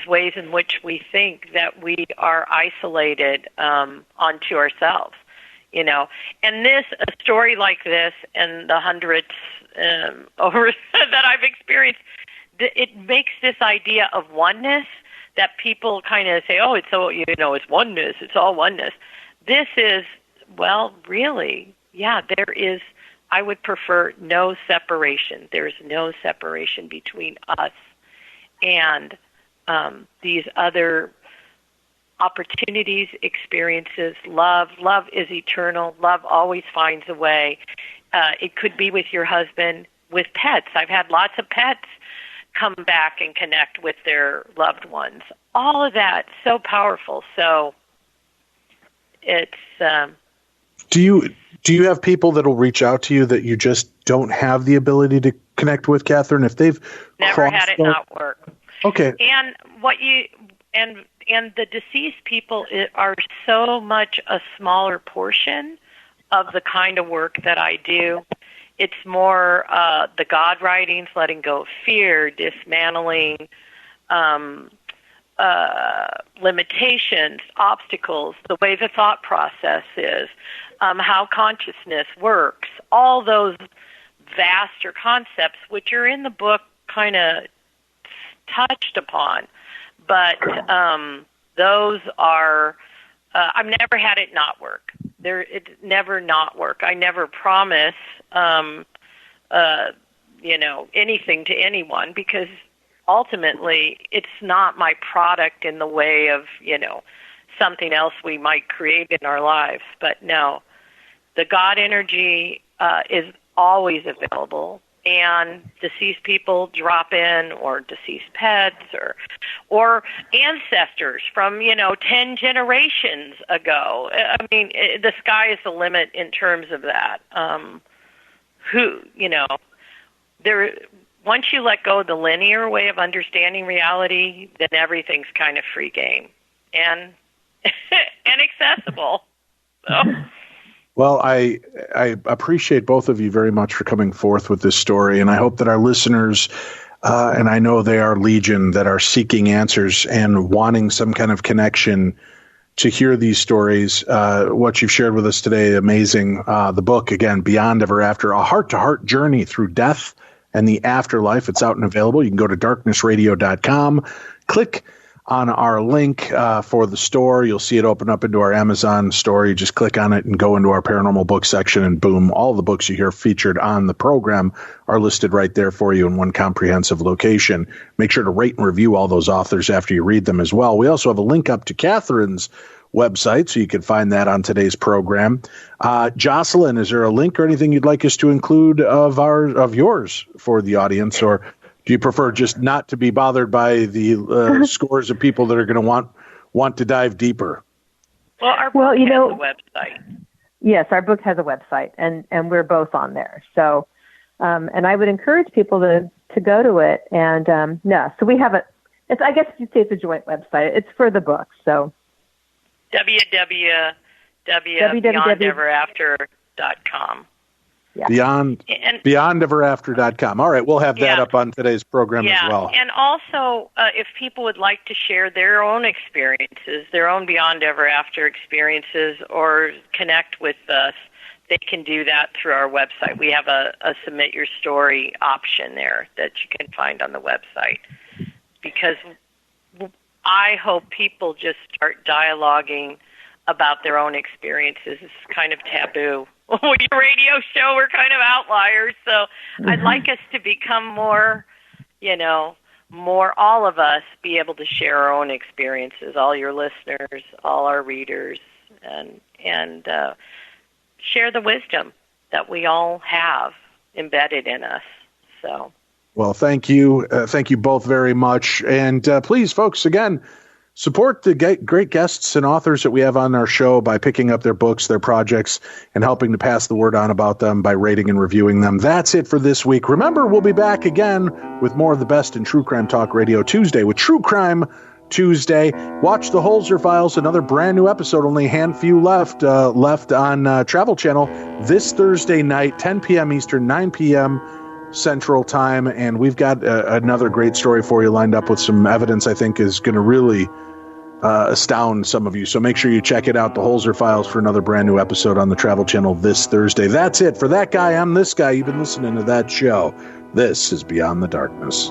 ways in which we think that we are isolated onto ourselves, you know. And a story like this and the hundreds over that I've experienced, it makes this idea of oneness that people kind of say, oh, it's so, you know, it's oneness, it's all oneness. This is, well, really, yeah, there is, I would prefer no separation. There's no separation between us and these other opportunities, experiences, love. Love is eternal. Love always finds a way. It could be with your husband, with pets. I've had lots of pets come back and connect with their loved ones. All of that, so powerful. So it's... Do you have people that will reach out to you that you just don't have the ability to connect with, Catherine? If they've never had it not work. Okay. And what you and the deceased people are so much a smaller portion of the kind of work that I do. It's more the God writings, letting go of fear, dismantling limitations, obstacles, the way the thought process is, how consciousness works, all those vaster concepts which are in the book kind of touched upon. But those are, I've never had it not work. It never not work. I never promise, anything to anyone because ultimately it's not my product in the way of, something else we might create in our lives. But no, the God energy is always available. And deceased people drop in, or deceased pets, or ancestors from 10 generations ago. I mean, the sky is the limit in terms of that. Once you let go of the linear way of understanding reality, then everything's kind of free game and accessible. So. Well, I appreciate both of you very much for coming forth with this story, and I hope that our listeners, and I know they are legion, that are seeking answers and wanting some kind of connection to hear these stories. What you've shared with us today, amazing. The book, again, Beyond Ever After, a heart-to-heart journey through death and the afterlife. It's out and available. You can go to darknessradio.com, click on our link for the store. You'll see it open up into our Amazon store. You just click on it and go into our paranormal book section, and boom, all the books you hear featured on the program are listed right there for you in one comprehensive location. Make sure to rate and review all those authors after you read them as well. We also have a link up to Catherine's website, so you can find that on today's program. Jocelyn, is there a link or anything you'd like us to include of yours for the audience, or do you prefer just not to be bothered by the scores of people that are going to want to dive deeper? Well, our book has a website. Yes, our book has a website, and we're both on there. So, and I would encourage people to go to it. And so we have I guess you'd say it's a joint website. It's for the book. So www.beyondeverafter.com. Yeah. Beyondeverafter.com. All right, we'll have that up on today's program as well. And also, if people would like to share their own experiences, their own Beyond Ever After experiences, or connect with us, they can do that through our website. We have a submit your story option there that you can find on the website. Because I hope people just start dialoguing about their own experiences. It's kind of taboo. With your radio show, we're kind of outliers, so I'd like us to become more, all of us be able to share our own experiences, all your listeners, all our readers, and share the wisdom that we all have embedded in us. So, Well, thank you. Thank you both very much. And please, folks, again, support the great guests and authors that we have on our show by picking up their books, their projects, and helping to pass the word on about them by rating and reviewing them. That's it for this week. Remember, we'll be back again with more of the best in True Crime Talk Radio Tuesday with True Crime Tuesday. Watch the Holzer Files, another brand new episode, only a handful left on Travel Channel this Thursday night, 10 p.m. Eastern, 9 p.m. Central Time. And we've got another great story for you lined up with some evidence I think is going to really astound some of you. So make sure you check it out, the Holzer Files, for another brand new episode on the Travel Channel this Thursday. That's it. For that guy, I'm this guy. You've been listening to that show. This is Beyond the Darkness.